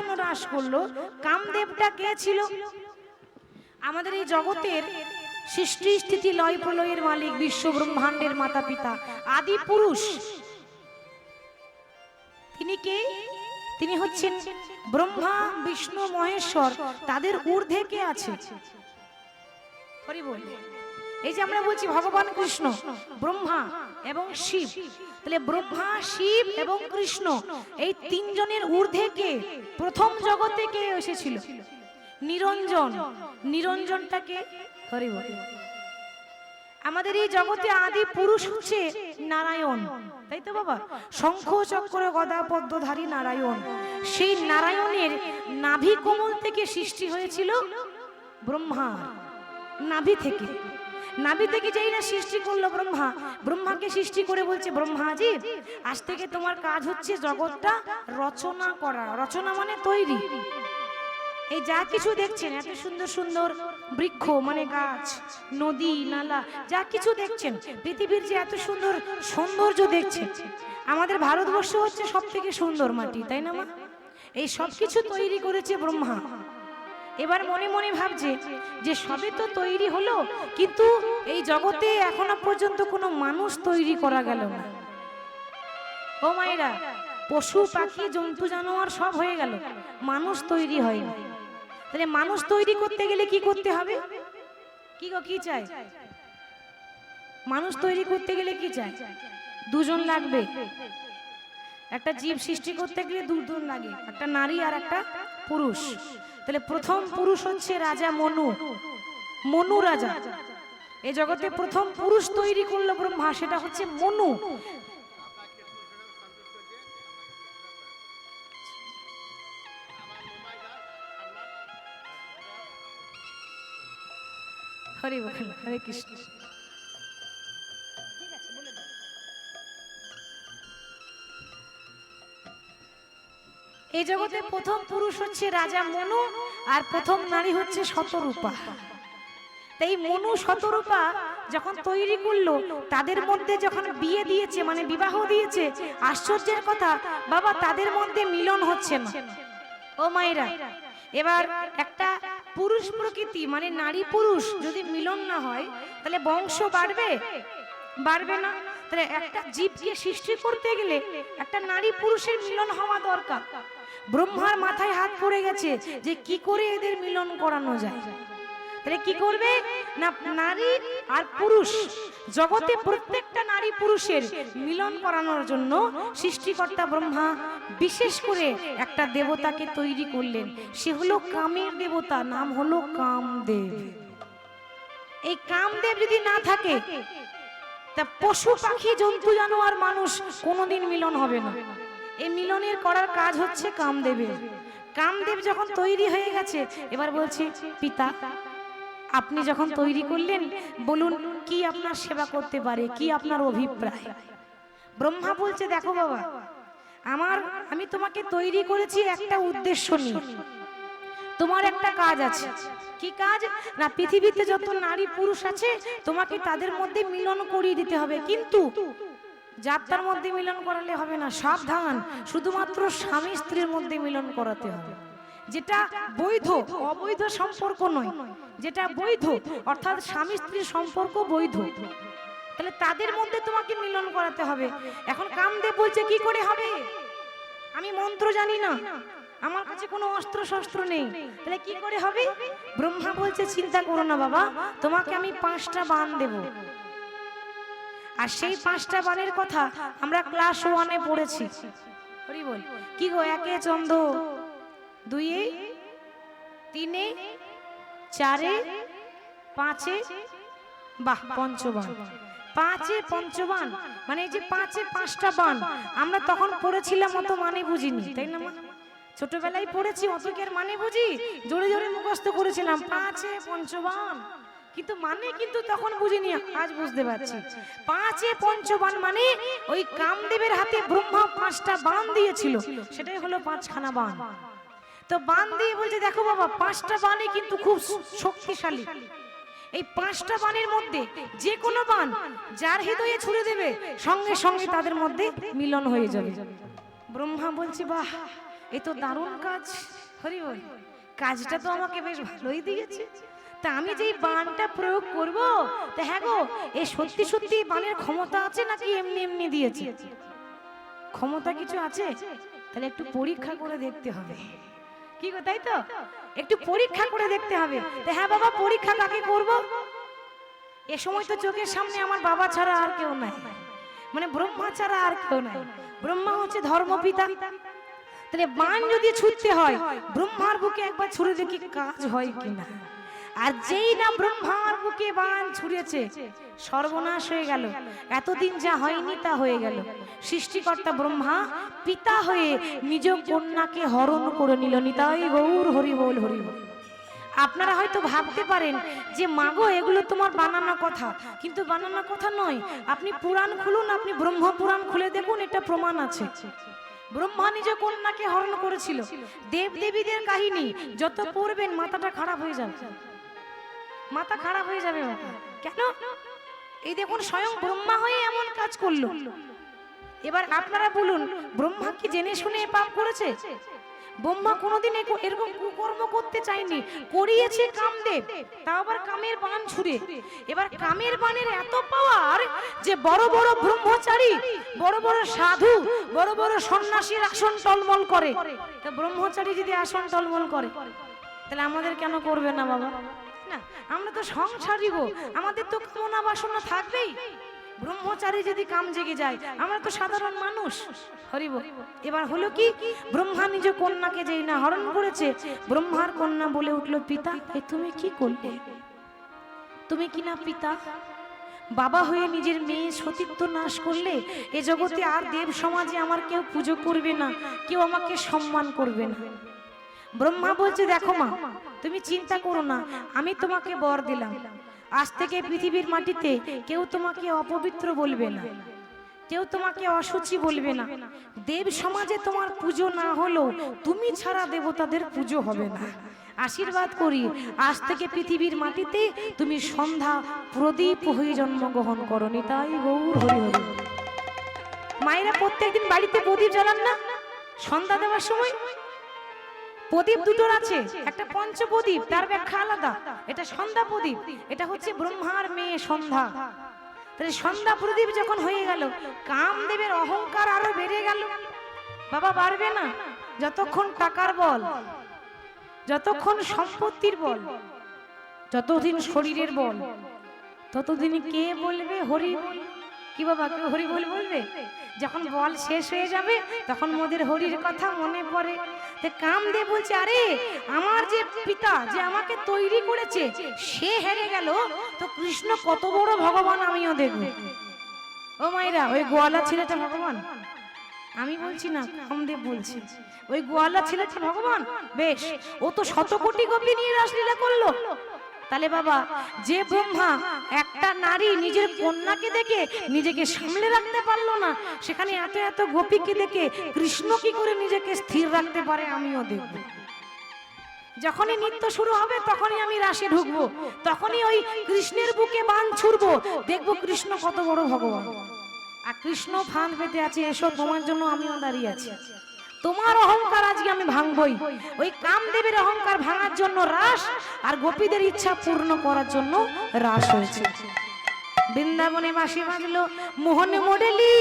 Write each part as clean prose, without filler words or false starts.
জন্য হ্রাস করলো। কামদেবটা কে ছিল? আমাদের এই জগতের সৃষ্টি স্থিতি লয় প্রলয়ের মালিক, বিশ্ব ব্রহ্মাণ্ডের মাতা পিতা, আদি পুরুষ। তিনি কে? তিনি হচ্ছেন ব্রহ্মা বিষ্ণু মহেশ্বর, তাদের ঊর্ধ্বে কে আছে? হরি বল। এই যে আমরা বলছি ভগবান কৃষ্ণ, ব্রহ্মা এবং শিব, তাহলে ব্রহ্মা শিব এবং কৃষ্ণ এই তিনজনের ঊর্ধ্বে কে? প্রথম জগতে কে এসেছিল? নিরঞ্জন। নিরঞ্জনটাকে হরি বল। আমাদের এই জগতে আদি পুরুষ হচ্ছে নারায়ণ, তাই তো বাবা? শঙ্খ চক্র গদা পদ্মধারী নারায়ণ। সেই নারায়ণের নাভি কোমল থেকে সৃষ্টি হয়েছিল ব্রহ্মা। নাভি থেকে, নাভি থেকে যেই না সৃষ্টি করলো ব্রহ্মা, ব্রহ্মাকে সৃষ্টি করে বলছে, ব্রহ্মাজি আজ থেকে তোমার কাজ হচ্ছে জগৎটা রচনা করা। রচনা মানে তৈরি। এই যা কিছু দেখছেন, এত সুন্দর সুন্দর বৃক্ষ মানে গাছ, নদী নালা, যা কিছু দেখছেন, পৃথিবীর যে এত সুন্দর সৌন্দর্য দেখছেন, আমাদের ভারতবর্ষ হচ্ছে সব থেকে সুন্দর মাটি, তাই না মা? এই সব কিছু তৈরি করেছে ব্রহ্মা। এবার মনে মনে ভাবছে যে সবে তো তৈরি হলো, কিন্তু এই জগতে এখনো পর্যন্ত কোনো মানুষ তৈরি করা গেল না। ও মায়েরা, পশু পাখি জন্তু জানোয়ার সব হয়ে গেল, মানুষ তৈরি হয়নি। তাহলে মানুষ তৈরি করতে গেলে কি করতে হবে? কি গো, কি চাই? মানুষ তৈরি করতে গেলে কি চাই? দুজন লাগবে। একটা জীব সৃষ্টি করতে গেলে দুজন লাগে, একটা নারী আর একটা পুরুষ। তাহলে প্রথম পুরুষ হচ্ছে রাজা মনু, মনু রাজা। এই জগতে প্রথম পুরুষ তৈরি করলো ব্রহ্মা, সেটা হচ্ছে মনু। হরে বল, হরে কৃষ্ণ। এই জগতে প্রথম পুরুষ হচ্ছে রাজা মনু, আর প্রথম নারী হচ্ছে শতরূপা। তাই মনু শতরূপা যখন তৈরি করলো, তাদের মধ্যে যখন বিয়ে দিয়েছে, মানে বিবাহ দিয়েছে, আশ্চর্যের কথা বাবা, তাদের মধ্যে মিলন হচ্ছে না। ও মায়েরা, এবার একটা পুরুষ প্রকৃতি মানে নারী পুরুষ যদি মিলন না হয়, তাহলে বংশ বাড়বে? বাড়বে না। তাহলে একটা জীবকে সৃষ্টি করতে গেলে একটা নারী পুরুষের মিলন হওয়া দরকার। ব্রহ্মার মাথায় হাত পড়ে গেছে যে কি করে এদের মিলন করানো যায়। তাহলে কি করবে না, নারী আর পুরুষ, জগতে প্রত্যেকটা নারী পুরুষের মিলন করানোর জন্য সৃষ্টিকর্তা ব্রহ্মা বিশেষ করে একটা দেবতাকে তৈরি করলেন। সে হলো কামের দেবতা, নাম হলো কামদেব। এই কামদেব যদি না থাকে, তা পশু পাখি জন্তু জানোয়ার মানুষ কোনোদিন মিলন হবে না। এই মিলনের করার কাজ হচ্ছে কামদেবের। কামদেব যখন তৈরি হয়ে গেছে, এবার বলছে, পিতা আপনি যখন তৈরি করলেন, বলুন কি আপনার সেবা করতে পারে, কি আপনার অভিপ্রায়? ব্রহ্মা বলছে, দেখো বাবা, আমি তোমাকে তৈরি করেছি একটা উদ্দেশ্য নিয়ে। তোমার একটা কাজ আছে। কি কাজ না, পৃথিবীতে যত নারী পুরুষ আছে তোমাকে তাদের মধ্যে মিলন করিয়ে দিতে হবে। কিন্তু যাত্রার মধ্যে মিলন করালে হবে না, সাবধান, শুধুমাত্র স্বামী স্ত্রীর মধ্যে মিলন করাতে হবে। যেটা বৈধ, অবৈধ সম্পর্ক নয়, যেটা বৈধ অর্থাৎ স্বামী স্ত্রীর সম্পর্ক বৈধ, তাহলে তাদের মধ্যে তোমাকে মিলন করাতে হবে। এখন কামদেব বলছে কি করে হবে? আমি মন্ত্র জানি না, আমার কাছে কোনো অস্ত্র শস্ত্র নেই, তাহলে কি করে হবে? ব্রহ্মা বলছে, চিন্তা করো না বাবা, তোমাকে আমি 5টা বাণ দেব। আর সেই 5টা বাণের কথা আমরা ক্লাস 1-এ পড়েছি। হরি বল। কি গো, 1-এ চন্দ্র, 2-এ, 3-এ, 4-এ, 5-এ, বাহ, পঞ্চবাণ। 5-এ পঞ্চবাণ মানে এই যে 5-এ 5টা বাণ, আমরা তখন পড়েছিলাম, অত মানে বুঝিনি, তাই না মা? ছোটবেলায় পড়েছি, অতকের মানে বুঝি, জোরে জোরে মুখস্থ করেছিলাম 5-এ পঞ্চবাণ, কিন্তু মানে কিন্তু তখন বুঝিনি, আজ বুঝতে পারছি। 5-এ পঞ্চবাণ মানে ওই কামদেবের হাতে ব্রহ্মা 5টা বাণ দিয়েছিল, সেটাই হলো 5খানা বাণ। তো বাণ দিয়ে বলছে, দেখো বাবা, 5টা বাণই কিন্তু খুব শক্তিশালী। এই 5টা বাণের মধ্যে যে কোনো বাণ যার হৃদয়ে ছুড়ে দেবে, সঙ্গে সঙ্গে তাদের মধ্যে মিলন হয়ে যাবে। ব্রহ্মা বলছে, বাহ, এই তো দারুণ কাজ। হরি বল, কাজটা তো আমাকে বেশ ভালোই দিয়েছে। তা আমি যে বানটা প্রয়োগ করব, তা হ্যাঁ গো, এই সত্যি সত্যি বানের ক্ষমতা আছে নাকি এমনি এমনি দিয়েছে? ক্ষমতা কিছু আছে? তাহলে একটু পরীক্ষা করে দেখতে হবে। কি গো, তাই তো? একটু পরীক্ষা করে দেখতে হবে। তা হ্যাঁ বাবা, পরীক্ষা কাকে করব? এ সময় তো চোখের সামনে আমার বাবা ছাড়া আর কেউ নাই, মানে ব্রহ্মা ছাড়া আর কেউ নাই। ব্রহ্মা হচ্ছে ধর্মপিতা। তাহলে বান যদি ছুটতে হয়, ব্রহ্মার বুকে একবার ছুড়ে দেখি কাজ হয় কিনা। আর যেই না ব্রহ্মার বুকে বান ছুঁড়েছে, সর্বনাশ হয়ে গেল। এতদিন যা হয়নি তা হয়ে গেল। সৃষ্টিকর্তা ব্রহ্মা পিতা হয়ে নিজ কন্যাকে হরণ করে নিল। নিতাই গৌর হরি বল, হরি বল। আপনারা হয়তো ভাবতে পারেন যে মাগো, এগুলো তোমার বানানো কথা, কিন্তু বানানো কথা নয়। আপনি পুরাণ খুলুন, আপনি ব্রহ্ম পুরাণ খুলে দেখুন, এটা প্রমাণ আছে। ব্রহ্মা নিজ কন্যাকে হরণ করেছিল। দেব দেবীদের কাহিনী যত পড়বেন মাথাটা খারাপ হয়ে যাবে, মাথা খারাপ হয়ে যাবে। কেন? এই দেখুন, স্বয়ং ব্রহ্মা হয়ে এমন কাজ করলো। এবার আপনারা বলুন, ব্রহ্মা কি জেনে শুনে পাপ করেছে? ব্রহ্মা কোনোদিন এরকম কুকর্ম করতে চায়নি, করিয়েছে কামদেব, তাও আবার কামের বান ছুঁড়ে। এবার কামের বানের এত পাওয়ার যে বড় বড় ব্রহ্মচারী, বড় বড় সাধু, বড় বড় সন্ন্যাসীর আসন টলমল করে। তা ব্রহ্মচারী যদি আসন টলমল করে, তাহলে আমাদের কেন করবে না বাবা? না, আমরা তো সংসারী গো, আমাদের তো কামনা বাসনা থাকবেই। ব্রহ্মচারী যদি কাম জেগে যায়, আমরা তো সাধারণ মানুষ। হরিব। এবার হলো কি, ব্রহ্মা নিজ কন্যাকে যেই না হরণ করেছে, ব্রহ্মার কন্যা বলে উঠলো, পিতা এ তুমি কি করলে? তুমি কি না পিতা? বাবা হয়ে নিজের মেয়ে সতীত্ব নাশ করলে। এ জগতে আর দেব সমাজে আমার কেউ পুজো করবে না, কেউ আমাকে সম্মান করবে না। ব্রহ্মা বলছে, দেখো মা, তুমি চিন্তা করো না, আমি তোমাকে বর দিলাম। আজ থেকে পৃথিবীর মাটিতে কেউ তোমাকে অপবিত্র বলবে না, কেউ তোমাকে অসুচি বলবে না। দেব সমাজে তোমার পুজো না হলেও তুমি ছাড়া দেবতাদের পুজো হবে না। আশীর্বাদ করি, আজ থেকে পৃথিবীর মাটিতে তুমি সন্ধ্যা প্রদীপ হয়ে জন্মগ্রহণ করো। নিতাই গৌর হরি হরি। মায়েরা প্রত্যেকদিন বাড়িতে প্রদীপ জ্বালান না? সন্ধ্যা দেওয়ার সময় প্রদীপ দুটোর আছে, একটা পঞ্চপ্রদীপ, তার ব্যাখ্যা আলাদা। এটা সন্ধ্যা প্রদীপ, এটা হচ্ছে ব্রহ্মার মেয়ে সন্ধ্যা। তাহলে সন্ধ্যা প্রদীপ যখন হয়ে গেল, কামদেবের অহংকার আরো বেড়ে গেল। বাবা, বাড়বে না যতক্ষণ টাকার বল, যতক্ষণ সম্পত্তির বল, যতদিন শরীরের বল, ততদিন কে বলবে হরি বল? কি বাবা, কেউ হরি বল বলবে? যখন বল শেষ হয়ে যাবে, তখন মোদের হরির কথা মনে পড়ে। কামদেব বলছে, আরে আমার যে পিতা, যে আমাকে তৈরি করেছে, সে হেরে গেল, তো কৃষ্ণ কত বড় ভগবান আমিও দেখব। ও মায়েরা, ওই গোয়ালা ছেলেটা ভগবান? আমি বলছি না, কামদেব বলছে। ওই গোয়ালা ছেলেটা ভগবান? বেশ, ও তো শত কোটি গোপী নিয়ে রাসলীলা করলো। তাহলে বাবা, যে ব্রহ্মা একটা নারী নিজের কন্যাকে দেখে নিজেকে সামলে রাখতে পারলো না, সেখানে এত এত গোপীকে দেখে কৃষ্ণ কি করে নিজেকে স্থির রাখতে পারে আমিও দেখব। যখনই নৃত্য শুরু হবে, তখনই আমি রাসে ঢুকবো, তখনই ওই কৃষ্ণের বুকে বান ছুড়বো, দেখবো কৃষ্ণ কত বড় ভগবান। আর কৃষ্ণ ফান পেতে আছে, এসো তোমার জন্য আমিও দাঁড়িয়ে আছি। তোমার অহংকার আজকে আমি ভাঙবই। ওই কামদেবের অহংকার ভাঙার জন্য রাস, আর গোপীদের ইচ্ছা পূর্ণ করার জন্য রাস হয়েছে। বৃন্দাবনে বাঁশি বাজলো, মোহন মোডেলি,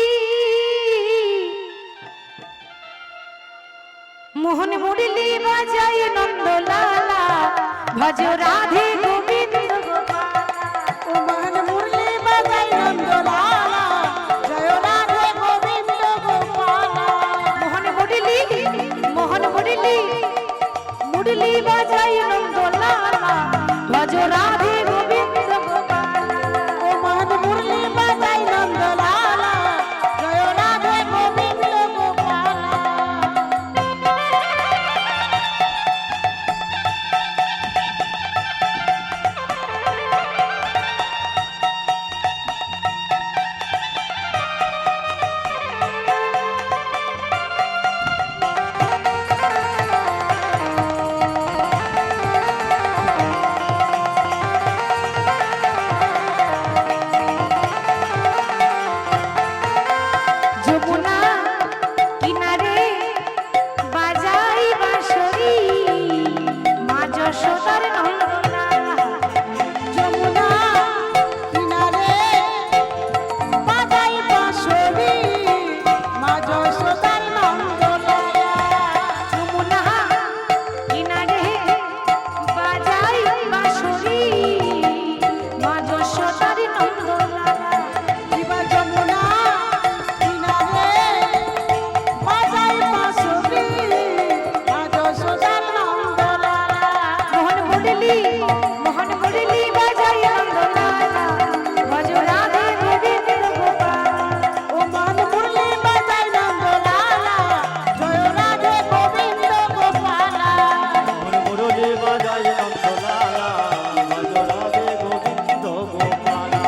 মোহন মোডেলি বাজাই নন্দলালা, ভজ রাধে গোবিন্দ গোপাল। ও মোহন মুরলি বাজাই নন্দলালা, জয় রাধে গোবিন্দ গোপাল। মোহন মোডেলি, মোহন মোডেলি, মুরলি বাজাই নন্দলালা, ভজ রাধে গোবিন্দ গোপাল। ও মোহন মুরলি বাজাই নন্দলালা, জয় রাধে গোবিন্দ গোপাল। যশোদার নন্দলালা যমুনা কিনারে বাজাই বাঁশরি মা যশোদার নন্দলালা যমুনা কিনারে বাজাই বাঁশরি মা যশোদার নন্দলালা এবার যমুনা কিনারে বাজাই বাঁশরি মা যশোদার নন্দলালা মোহন মুরলি বাজাই নন্দলালা ভজ রাধে গোবিন্দ গোপাল ও মান মুরলি বাজাই নন্দলালা জয় রাধে গোবিন্দ গোপালা মুরলি বাজায় নন্দলালা ভজ রাধে গোবিন্দ গোপালা।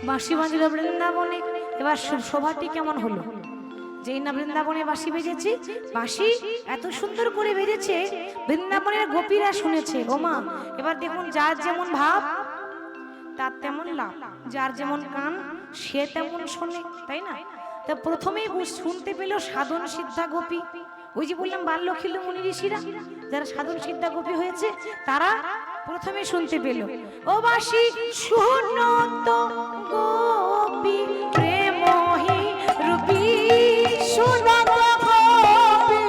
বাঁশি বাজলো বৃন্দাবনে। এবার শোভাটি কেমন হলো? যেই না বৃন্দাবনে বাঁশি বেজেছে, বাঁশি এত সুন্দর করে বেজেছে বৃন্দাবনের গোপীরা শুনেছে। ওমা, এবার দেখুন যার যেমন ভাব তার তেমন লাভ, যার যেমন কান সে তেমন শোনে, তাই না? তা প্রথমেই শুনতে পেল সাধন সিদ্ধা গোপী। ওই যে বললাম বাল্যখিল মুনি ঋষিরা যারা সাধন সিদ্ধা গোপী হয়েছে তারা প্রথমে শুনতে পেল। ও বাঁশি শুনো তো গোপী প্রেমহি রূপী, শুনো তো গোপী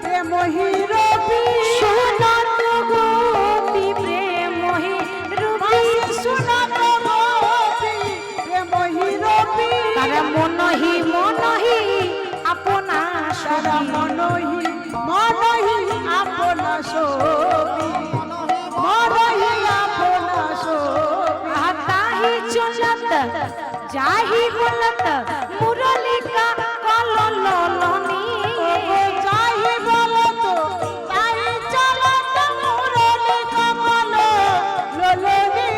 প্রেমহি রবি শুনো তো গোপী প্রেমহি রূপী, শুনো তো গোপী প্রেমহি রবি তারা মনহি মনহি আপনা সারা সখী, মনহি মনহি আপনা সবি মনহি আপনা সবি তাহি চলত যাহি বলত মুরলিকা কললনি, যাহি বলতো তাই চলত মুরলি কমল ললনি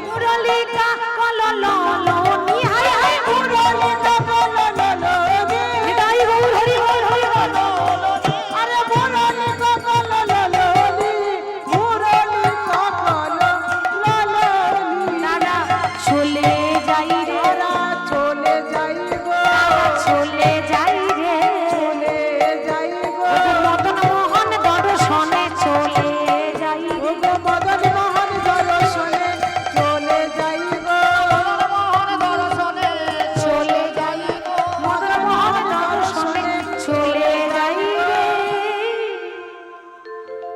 মুরলিকা কললনি, হায় হায় মুরলি কমল ললনি হৃদয় গৌর হরি বল হরি বল। আরে মুরলি কমল ললনি মুরলি কমল ললনি তারা চলে যাই রে, তারা চলে যাইব তারা চলে যাই রে, চলে যাইব মদন মোহন দর্শনে চলে যাই রে। ওগো মদন মোহন দর্শনে চলে যাইব চলে যাই মদন মোহন দর্শনে চলে যাই রে।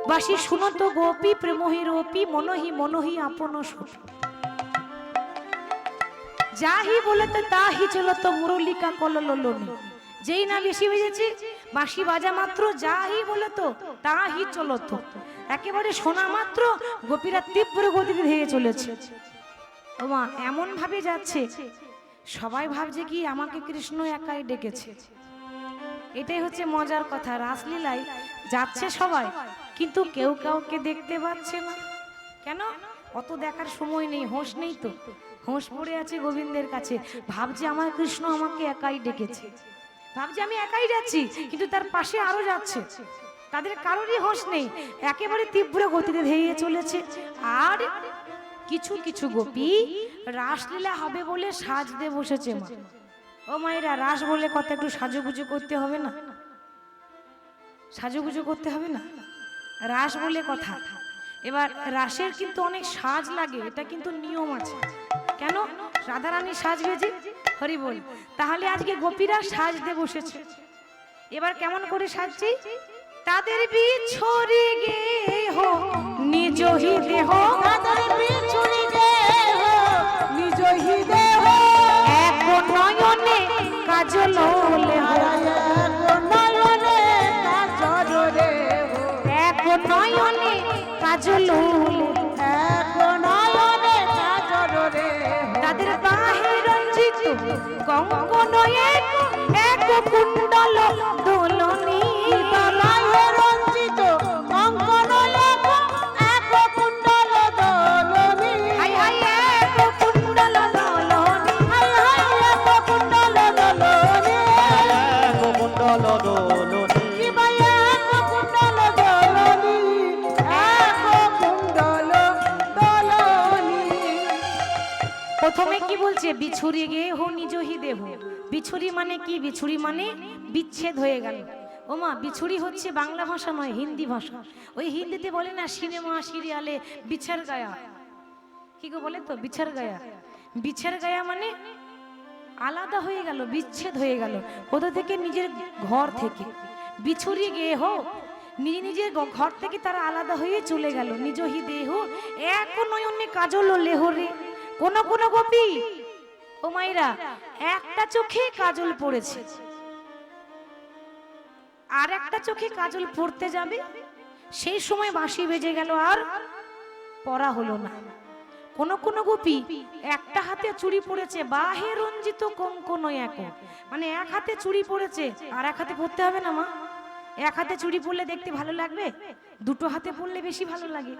বাসি শুনো তো গোপী প্রেমহি রূপী মনহি মনহি আপন সখী, যাহি বলতে তাহি চলতো মুরলিকা কললনি। যেই না বেশি বেজেছে বাঁশি বাজা মাত্র যাহি বলতো তাহি চলতো, একেবারে শোনা মাত্র গোপীরা তীব্র গতিতে ধেয়ে চলেছে। ওমা, এমন ভাবে যাচ্ছে সবাই ভাবছে কি আমাকে কৃষ্ণ একাই ডেকেছে। এটাই হচ্ছে মজার কথা, রাসলীলায় যাচ্ছে সবাই কিন্তু কেউ কাউকে দেখতে পাচ্ছে না। কেন? অত দেখার সময় নেই, হোশ নেই তো, হোশ পড়ে আছে গোবিন্দের কাছে। ভাবছে আমার কৃষ্ণ আমাকে একাই ডেকেছে, ভাবছে আমি একাই যাচ্ছি কিন্তু তার পাশে আরো যাচ্ছে, তাদের কারোরই হোশ নেই, একেবারে তীব্র গতিতে ধেয়ে চলেছে। আর কিছু কিছু গোপী রাসলীলা হবে বলে সাজতে বসেছে। মা ও মায়েরা, রাস বলে কথা একটু সাজুগুজু করতে হবে না? সাজুগুজু করতে হবে না, রাস বলে কথা। এবার রাসের কিন্তু অনেক সাজ লাগে, এটা কিন্তু নিয়ম আছে। কেন? রাধারানী সাজ বেজে হরি বল, তাহলে আজকে গোপীরা সাজতে বসেছে। এবার কেমন করে সাজছি? তাদের বিছড়ি গেহ নিজ হি দেহ, তাদের বিছুরি দেহ নিজ হি দেহ এক নয়নে কাজল লেহ, নয়নে কাজল রে এক নয়নে কাজল লেহ, এক নয়নে কাজল রে তাদের বাহে রঞ্জিত কঙ্কন এক এক কুণ্ডল দোলনি, বাবাহে রঞ্জিত কঙ্কন এক এক কুণ্ডল দোলনি হাই হাই এক কুণ্ডল দোলনি, হাই হাই এক কুণ্ডল দোলনি কুণ্ডল দোলনি কি ভাই এক কুণ্ডল দোলনি এক কুণ্ডল দোলনি প্রথমে কি বলছে? বিছুরি গে হো নিজ হি দেহ। বিছুরি মানে কি? বিছুরি মানে বিচ্ছেদ হয়ে গেল। ও মা বিছুরি হচ্ছে বাংলা ভাষা নয়, হিন্দি ভাষা। ওই হিন্দিতে বলে না সিনেমা সিরিয়ালে বিছার গায়া, কি গো বলে তো বিছার গায়া। বিছার গায়া মানে আলাদা হয়ে গেল, বিচ্ছেদ হয়ে গেল কোথা থেকে, নিজের ঘর থেকে। বিছুরি গেয়ে হোক নিজে নিজের ঘর থেকে তারা আলাদা হয়ে চলে গেল। নিজ হি দেহ এক নয়নে কাজল লেহরে। কোন কোন গোপী ও মাইরা একটা চোখে কাজল পড়েছে, আর একটা চোখে কাজল পড়তে যাবে, সেই সময় বাঁশি বেজে গেল আর পড়া হলো না। কোন কোন গোপী একটা হাতে চুড়ি পড়েছে, বাহে রঞ্জিত কঙ্কন এক, মানে এক হাতে চুড়ি পড়েছে আর এক হাতে পড়তে হবে না মা। এক হাতে চুড়ি পরলে দেখতে ভালো লাগবে, দুটো হাতে পরলে বেশি ভালো লাগে।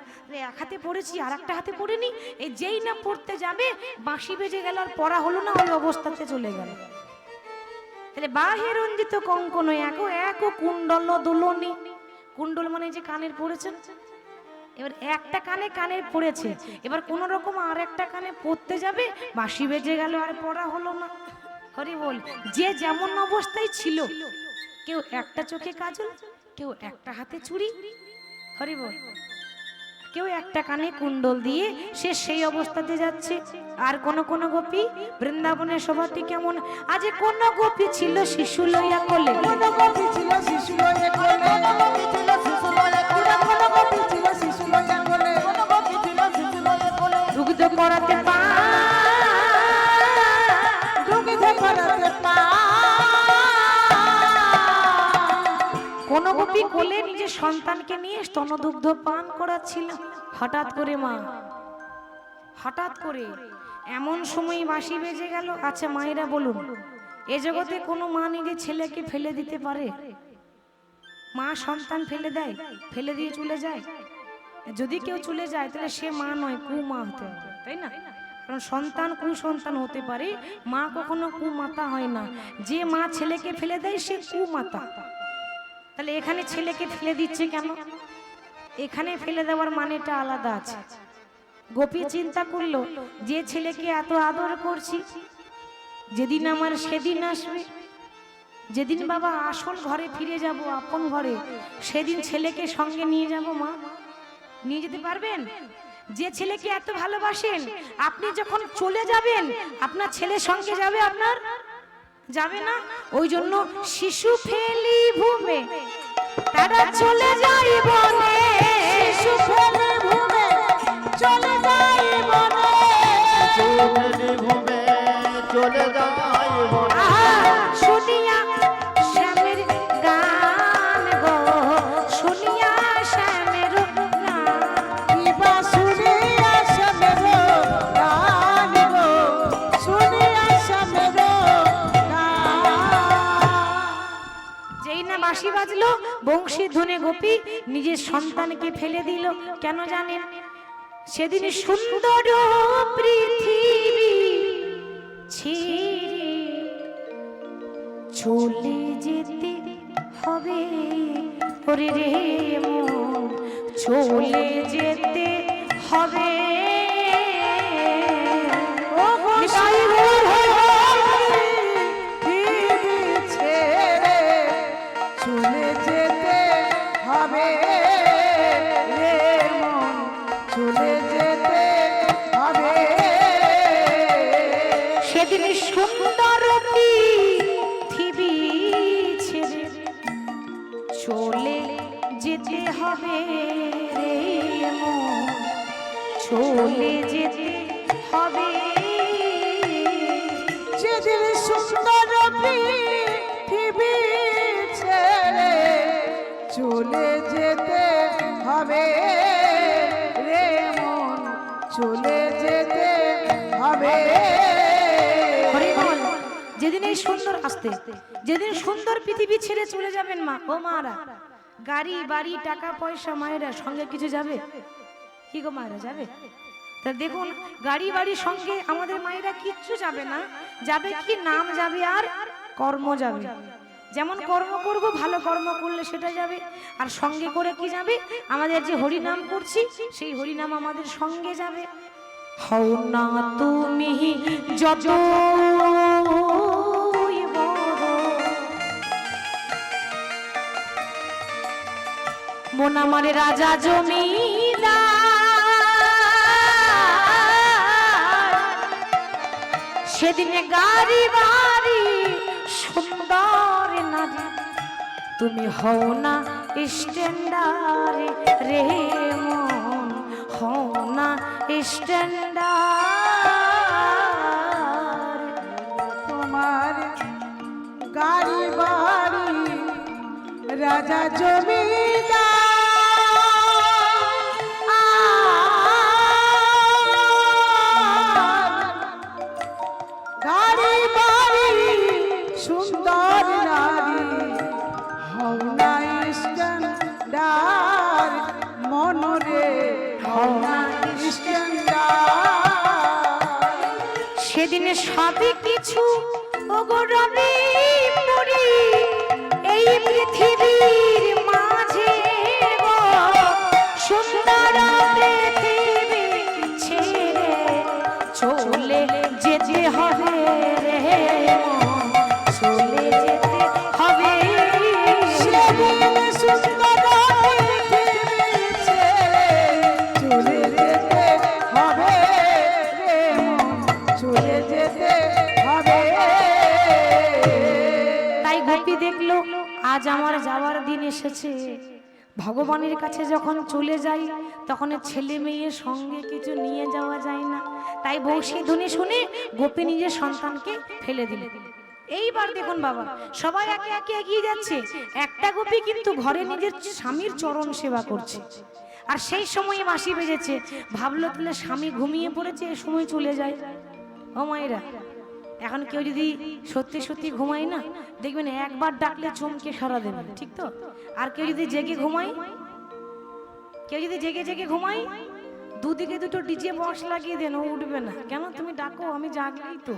এক হাতে পড়েছি আর একটা হাতে পড়েনি, এই যেই না পড়তে যাবে বাঁশি বেজে গেল আর পড়া হলো না, ওই অবস্থাতে চলে গেল। তাহলে বাহে রঞ্জিত কঙ্কন এক, এক কুণ্ডল দোলনি। কুণ্ডল মানে যে কানের পড়েছেন, এবার একটা কানে কানের পড়েছে, এবার কোন রকম আর একটা কানে পড়তে যাবে, বাঁশি বেজে গেল আর পড়া হলো না। হরি বল। যে যেমন অবস্থায় ছিল, কেউ একটা চোখে কাজল, কেউ একটা হাতে চুড়ি, হরি বল, কেউ একটা কানে কুণ্ডল দিয়ে সে সেই অবস্থাতে যাচ্ছে। আর কোন কোন গোপী বৃন্দাবনের সভাটি কেমন, আজ কোন গোপী ছিল শিশু লইয়া কোলে, কোন গোপী ছিল শিশু লইয়া কোলে, কোন গোপী ছিল শিশু লইয়া কোলে, কোন গোপী ছিল শিশু লইয়া কোলে, কোন গোপী ছিল শিশু লইয়া কোলে। দুগ্ধ করাতে পা, দুগ্ধ করাতে পা। কোন গোপী কোলে নিজের সন্তানকে নিয়ে স্তনদুগ্ধ পান করাচ্ছিল। হঠাৎ করে মা, হঠাৎ করে এমন সময় বাঁশি বেজে গেল। আচ্ছা মায়েরা বলুন, এ জগতে কোনো মা নিজের ছেলেকে ফেলে দিতে পারে? মা সন্তান ফেলে দেয়, ফেলে দিয়ে চলে যায়? যদি কেউ চলে যায় তাহলে সে মা নয়, কুমা হতে হবে, তাই না? কারণ সন্তান কুসন্তান হতে পারে, মা কখনো কুমাতা হয় না। যে মা ছেলেকে ফেলে দেয় সে কুমাতা। তাহলে এখানে ছেলেকে ফেলে দিচ্ছে কেন? এখানে ফেলে দেওয়ার মানেটা আলাদা আছে। গোপী চিন্তা করলো, যে ছেলেকে এত আদর করছি, যেদিন আমার সেদিন আসবে, যেদিন বাবা আসল ঘরে ফিরে যাব, আপন ঘরে, সেদিন ছেলেকে সঙ্গে নিয়ে যাব। মা নিয়ে যেতে পারবেন? যে ছেলেকে এত ভালোবাসেন, আপনি যখন চলে যাবেন আপনার ছেলের সঙ্গে যাবে? আপনার যাবে না। ওই জন্য শিশু ফেলি ভূমে তারা চলে যায় বনে, শিশু ফেলে ভূমে চলে যায় বনে, চোখের ঘুমে চলে যায় বনে। শুনিয়া শ্যামের গান গো, শুনিয়া শ্যামের গান। কিবা শুনিয়া শ্যামের গান গো, শুনিয়া শ্যামের গান। যেই না বাঁশি বাজলো, বংশী ধনে গোপী নিজের সন্তানকে ফেলে দিল। কেন জানেন? সেদিন সুন্দর পৃথিবী ছেড়ে চলে যেতে হবে। ওরে রে মন, চলে যেতে হবে। ও গোসাই রে, পৃথিবী ছেড়ে চলে যেতে হবে রে মন, চলে যেতে হবে। সেদিন সুন্দর পৃথিবী ছেড়ে চলে যেতে হবে রে মন, চলে যেতে হবে। যেদিন সুন্দর পৃথিবী ছেড়ে চলে যেতে হবে রে মন, চলে যেতে হবে। হরি বল। যেদিন এই সুন্দর আসতে, যেদিন সুন্দর পৃথিবী ছেড়ে চলে যাবেন মা ও মারা, গাড়ি বাড়ি টাকা পয়সা মায়েরা সঙ্গে কিছু যাবে? কি গো মায়েরা যাবে? তা দেখুন, গাড়ি বাড়ির সঙ্গে আমাদের মায়েরা কিচ্ছু যাবে না। যাবে কি? নাম যাবে আর কর্ম যাবে। যেমন কর্ম করব, ভালো কর্ম করলে সেটা যাবে। আর সঙ্গে করে কি যাবে? আমাদের যে হরি নাম করছি সেই হরি নাম আমাদের সঙ্গে যাবে। হও না তুমি যত মন আমার রাজা জমিদার, সেদিনে গাড়ি বাড়ি সুন্দর নারী, তুমি হও না স্ট্যান্ডার রে মন, হও না স্ট্যান্ডার। তোমার গাড়ি বাড়ি রাজা জমিদার, গাড়ি বাড়ি সুন্দর নারী, হও না স্ট্যান্ডার মনরে, হও না স্ট্যান্ডার। সেদিনে সবই কিছু ওগো রবি পুরি এই পৃথিবীর মাঝে গো, সুন্দর পৃথিবী ছেড়ে চলে যেতে হবে রে মন, চলে যেতে হবে। সেদিন সুন্দর পৃথিবী ছেড়ে চলে যেতে হবে রে মন, চলে যেতে হবে। তাই গোপী দেখলো আজ আমার যাওয়ার দিন এসেছে, ভগবানের কাছে যখন চলে যাই তখন ছেলে মেয়ের সঙ্গে কিছু নিয়ে যাওয়া যায় না, তাই বংশী ধ্বনি শুনে গোপী নিজের সন্তানকে ফেলে দিল। এইবার দেখুন বাবা, সবাই একে একে এগিয়ে যাচ্ছে, একটা গোপী কিন্তু ঘরে নিজের স্বামীর চরণ সেবা করছে। আর সেই সময় বাঁশি বেজেছে, ভাবলো তাহলে স্বামী ঘুমিয়ে পড়েছে, এ সময় চলে যায়। ও মায়েরা, এখন কেউ যদি সত্যি সত্যি ঘুমায় না, দেখবেন একবার ডাকলে চমকে সারা দেবে, ঠিক তো? আর কেউ যদি জেগে ঘুমায়, কেউ যদি জেগে জেগে ঘুমায়, দুদিকে দুটো ডিজে বক্স লাগিয়ে দেন, ও উঠবে না। কেন? তুমি ডাকো, আমি জাগলেই তো।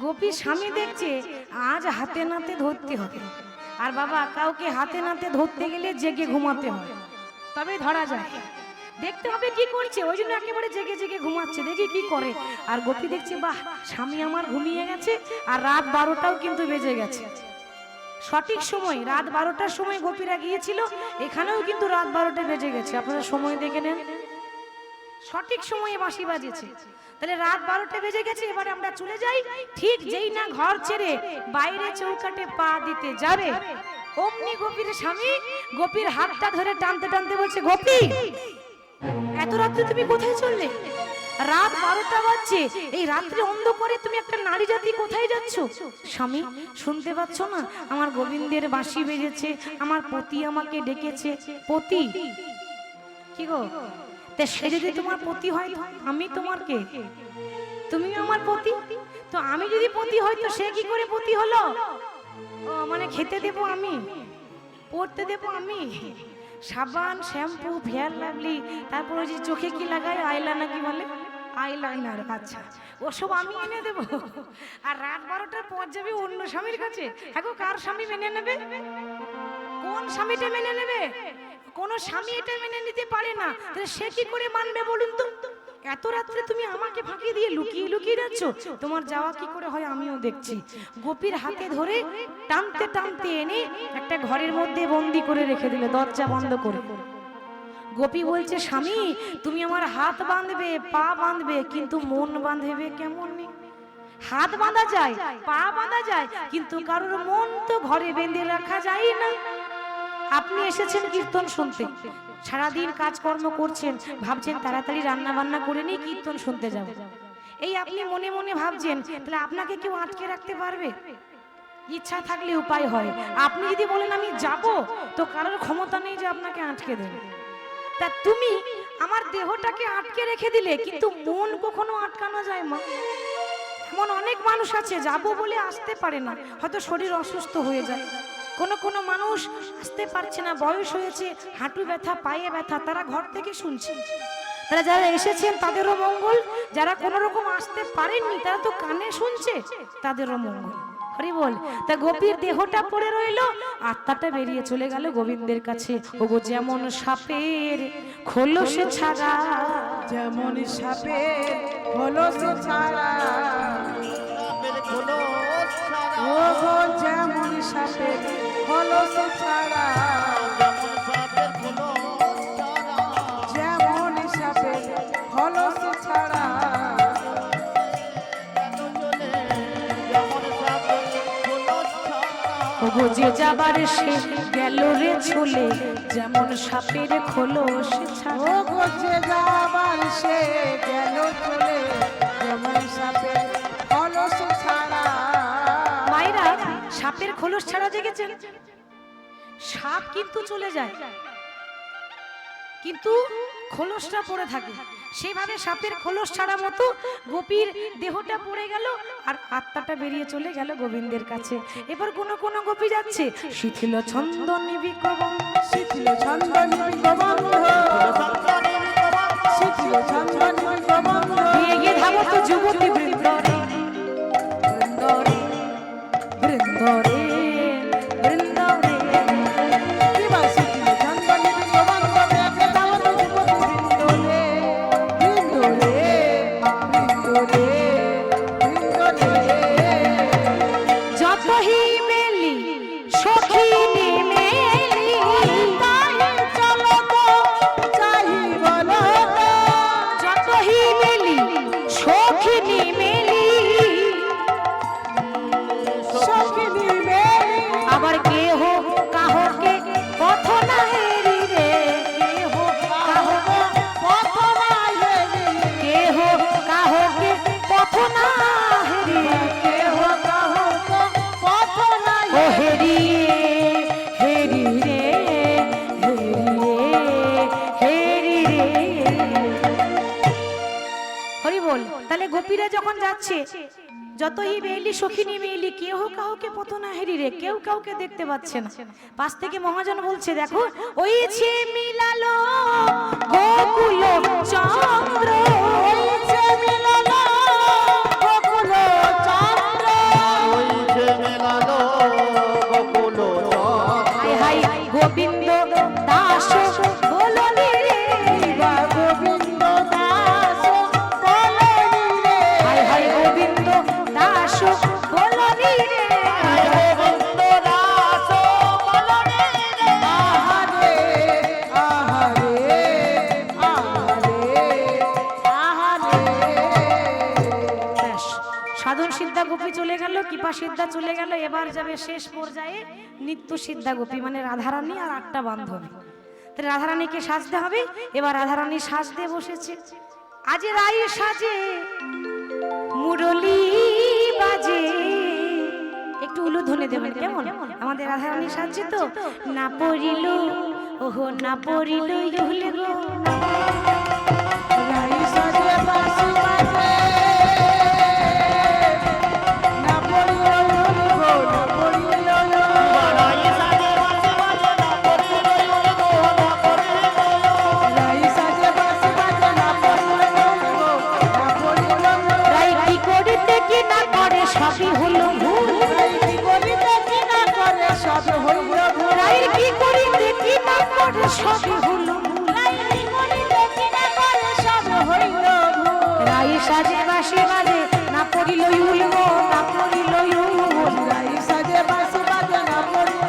গোপী স্বামী দেখছে আজ হাতে নাতে ধরতে হবে, আর বাবা কাউকে হাতে নাতে ধরতে গেলে জেগে ঘুমাতে হয়, তবে ধরা যায়। দেখতে হবে কি করছে, ওই জন্য একেবারে জেগে জেগে ঘুমাচ্ছে, দেখি কি করে। আর গোপী দেখছে বাহ, স্বামী আমার ঘুমিয়ে গেছে, আর রাত 12টাও কিন্তু বেজে গেছে। সঠিক সময় রাত 12টার সময় গোপীরা গিয়েছিল, এখানেও কিন্তু রাত 12টা বেজে গেছে। আপনারা সময় দেখে নেন, সঠিক সময়ে বাঁশি বাজেছে, তাহলে রাত 12টা বেজে গেছে। এবারে আমরা চলে যাই। ঠিক যেই না ঘর ছেড়ে বাইরে চৌকাটে পা দিতে যাবে, অমনি গোপীর স্বামী গোপীর হাতটা ধরে টানতে টানতে বলছে, গোপী এত রাত্রে তুমি কোথায় চললে? রাত 12টা বাজছে, এই রাত্রে অন্ধকারে তুমি একটা নারী জাতি কোথায় যাচ্ছ? স্বামী শুনতে পাচ্ছ না, আমার গোবিন্দের বাঁশি বেজেছে, আমার পতি আমাকে ডেকেছে। পতি কি গো? তা সে যদি তোমার পতি হয়, আমি তোমার কে? তুমি আমার পতি, তো আমি যদি পতি হই তো সে কি করে পতি হলো? ও মানে খেতে দেব আমি, পড়তে দেব আমি, সাবান শ্যাম্পু ফেয়ার লাভলি, তারপর ওই যে চোখে কি লাগায় আইলা নাকি বলে, আইলাইনার, আচ্ছা ওসব আমি এনে দেব। আর রাত 12টার পর যাবে অন্য স্বামীর কাছে। হ্যাঁ গো, কার স্বামী মেনে নেবে? কোন স্বামীটা মেনে নেবে? কোন স্বামী এটা মেনে নিতে পারে না, তাহলে সে কি করে মানবে বলুন তো? এত রাত্রে তুমি আমাকে ফাঁকি দিয়ে লুকিয়ে লুকিয়ে যাচ্ছ, তোমার যাওয়া কি করে হয় আমিও দেখছি। গোপীর হাতে ধরে টানতে টানতে এনে একটা ঘরের মধ্যে বন্দি করে রেখে দিল, দরজা বন্ধ করে। গোপী বলছে, স্বামী তুমি আমার হাত বাঁধবে, পা বাঁধবে, কিন্তু মন বাঁধবে কেমন? হাত বাঁধা যায়, পা বাঁধা যায়, কিন্তু কারোর মন তো ঘরে বেঁধে রাখা যায় না। আপনি এসেছেন কীর্তন শুনতে, সারাদিন কাজকর্ম করছেন, ভাবছেন তাড়াতাড়ি রান্না বান্না করে নিয়ে কীর্তন শুনতে যাব। এই আপনি মনে মনে ভাবছেন, তাহলে আপনাকে কেউ আটকে রাখতে পারবে? ইচ্ছা থাকলে উপায় হয়। আপনি যদি বলেন আমি যাব, তো কারোর ক্ষমতা নেই যে আপনাকে আটকে দেবে। তা তুমি আমার দেহটাকে আটকে রেখে দিলে, কিন্তু মন কখনো আটকানো যায় মা? এমন অনেক মানুষ আছে যাব বলে আসতে পারে না, হয়তো শরীর অসুস্থ হয়ে যায়। কোনো মানুষ আসতে পারছে না, বয়স হয়েছে, হাঁটু ব্যথা, পায়ে ব্যথা, তারা ঘর থেকে শুনছে। তারা যারা এসেছেন তাদেরও মঙ্গল, যারা কোনো রকম আসতে পারেননি তারা তো কানে শুনছে, তাদেরও মঙ্গল। হরি বল। তা গোপীর দেহটা পড়ে রইলো, আত্মাটা বেরিয়ে চলে গেল গোবিন্দের কাছে। ওগো যেমন সাপের খোলস ছাড়া, যেমন সাপের খোলস ছাড়া, ওগো যেমন সাপের খোলস ছাড়া, ওগো যে যাবার সে গেল রে চলে, যেমন সাপের খোলস ছাড়া। ও গোছে যাবার সে গেল চলে, যেমন সাপের খোলস ছাড়া। মায়েরা সাপের খোলস ছাড়া দেখেছেন? সাপ কিন্তু চলে যায়, কিন্তু খোলসটা পড়ে থাকে। সেভাবে সাপের খোলস ছাড়া মতো গোপীর দেহটা পড়ে গেল আর আত্মাটা বেরিয়ে চলে গেল গোবিন্দের কাছে। এবার কোন গোপী যাচ্ছে শিথিল ছন্দ নিবিকবন, শিথিল ছন্দ নিবিকবন্ধ, শিথিল ছন্দ নিবিকবন্ধ। ভেগে ধাবত যুবতী বৃন্দরে, বৃন্দরে, বৃন্দরে, বৃন্দরে। কিবা শিথিল ছন্দ নিবিকবন্ধ, ভেগে ধাবত যুবতী বৃন্দরে, বৃন্দরে, বৃন্দরে, বৃন্দরে। যতহি মেলি সখিনী মেলি, তাই চলো তো চাই বলো তো, যতহি মেলি সখিনী মেলি, সখিনী মেলি। আবার কেহ কাহকে পথ না হেরি রে, কেহ কাহকে, পথ নাই হেরি, কেহ কাহকে পথ না হেরি, কেহ কাহকে পথ নাই ও হেরি হেরি রে, হেরি রে, হরি বল। তাহলে গোপীরা যখন যাচ্ছে, যতই বেলি সখিনী মেলি, কেউ কাউকে পত না হেরি রে, কেউ কাউকে দেখতে পাচ্ছে না। পাশ থেকে মহাজন বলছে, দেখো ওই ছে মিলালো গোকুল চন্দ্র, হইছে মিলন গোকুল চন্দ্র, ওই যে মেলালো গোকুল হাই হাই গোবিন্দ দাস বলনি রে, বা গোবিন্দ দাস বলনি রে, হাই হাই গোবিন্দ দাস বলনি রে, গোবিন্দ দাস বলনে রে। আহারে আহারে আহারে আহারে। ব্যাস, সাধন সিদ্ধা গোপী চলে গেল, কৃপা সিদ্ধা চলে গেল। এবার যাবে শেষ পর্যায়ে নিত্য সিদ্ধা গোপী, মানে রাধারানী আর 8টা বান্ধবী। তাহলে রাধারানীকে সাজতে হবে। এবার রাধারানী সাজতে বসেছে। আজ রাই সাজে মুরলি বাজে, একটু উলুধ্বনি দেবেন কেমন? আমাদের রাধারানী সাজছে তো। না পড়িল ওহো না পড়িল ইহুলে গো, রাই সাজে বাঁশি বাজে, না পড়িল গো, না পড়িল গো। বাড়াই সাজে বাজে বাজে না পড়িল গো, না পড়িল গো। রাই সাজে বাঁশি বাজে, না পড়িল গো, না পড়িল গো। রাই কি করিতে কি না করে সবই হলো ভুল, রাই কি করিতে কি না করে সব হইল ভুল। রাই কি করিতে কি না করে সবই হলো ভুল, রাই কি করিতে কি না করে সব হইল ভুল। রাই সাজে বাসি বাজে না পড়িল ইউল গো, না পড়িল ইউল, রাই সাজে বাঁশি বাজে, না পড়িল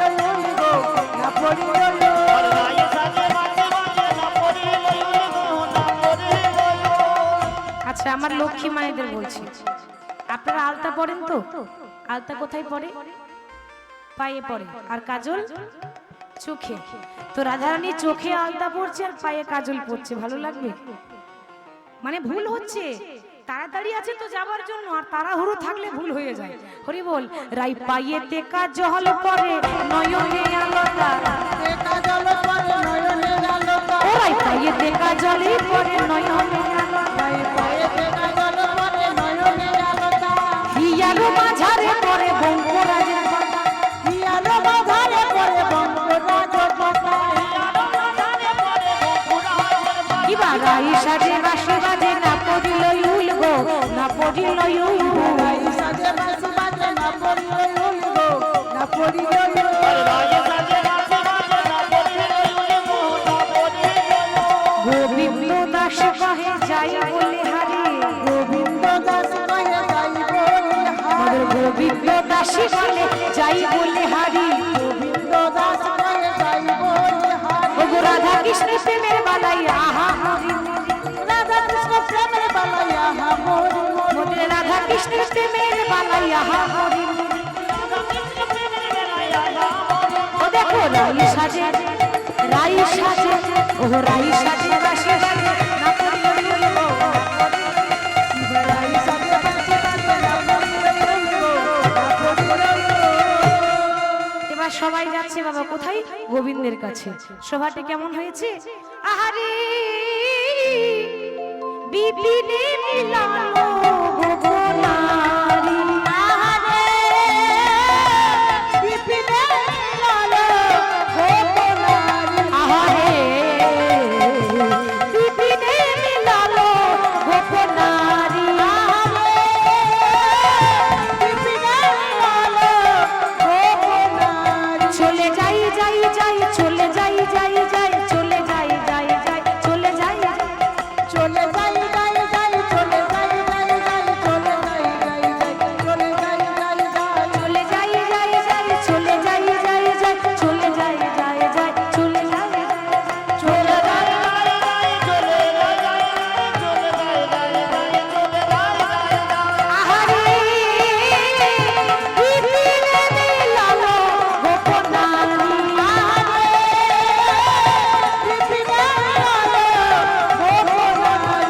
গো, না পড়িল গো। বাড়াই সাজে বাজে বাজে না পড়িল গো, না পড়িল গো। আচ্ছা, আমার লক্ষ্মী মায়েদের বলছি, আপনারা আলতা পরেন তো? আলতা কোথায় পরে? পায়ে পরে। আর কাজল চোখে। তো রাধারানী চোখে আলতা পরছে আর পায়ে কাজল পরছে, ভালো লাগবে? মানে ভুল হচ্ছে, তাড়াতাড়ি আছে তো যাবার জন্য, আর তাড়াহুড়ো থাকলে ভুল হয়ে যায়। হরি বল। রাই পায়েতে কাজল পরে নয়নে আলতা, কাজল পরে নয়নে আলোকা, ও রাই পায়েতে কাজলই পরে নয়নে আলতা, রাই পায়েতে কাজল পরে নয়নে আলোকা। হিয়ারো মাঝারে পরে বঙ্গরাজের পাতা, হিয়ালো বাধারে পরে বঙ্গরাজ পাতা, কিবা রাই সাজে বাসি বাজে না পড়িল ইউল গো, না পড়িল ইউল, রাই সাজে বাঁশি বাজে, না পড়িল গো, না পড়িল গো। বাড়াই সাজে বাজে বাজে না পড়িল গো, না পড়িল গো। গোবিন্দ দাস কহে যাই বলে হারি, গোবিন্দ দাস কহে যাই বলে হারি, গোবিন্দ দাসী বলে যাই বলে হারি, গোবিন্দ দাস কহে যাই বলে হারি। ওগো রাধা কৃষ্ণ প্রেমের বালাই আহা হরি, রাধা কৃষ্ণ প্রেমের বালাই আহা মোরি মোরি, মোদের রাধা কৃষ্ণ প্রেমের বালাই আহা হরি, কৃষ্ণ প্রেমের বেলায় আহা দেখো রাই সাজে রাই সাজে ও রাই সাজে বাসি বাজে না করিলে রইব রাই সাজে বাজে বাজে না করিলে রইব না করিলে রইব। এবার সবাই যাচ্ছে বাবা কোথায় গোবিন্দের কাছে সভাটি কেমন হয়েছে আহারে বিপিনে মিলালো গোপনারি আহারে বিপিনে মিলালো গোপনারি আহারে বিপিনে মিলালো গোপনারি বিপিনে মিলালো গোপনারি চলে যাই যাই যাই চলে যাই যাই যাই চলে যাই যাই যাই চলে যাই চলে যাই যাই যাই চলে যাই যাই যাই চলে যাই যাই যাই চলে যাই যাই যাই চলে যাই যাই যাই চলে যাই যাই যাই চলে যাই যাই যাই চলে যাই চলে যাই চলে যাই চলে যাই চলে যাই আহারে বিপিনে মিলালো গোপনারি বিপিনে মিলালো গোপনারি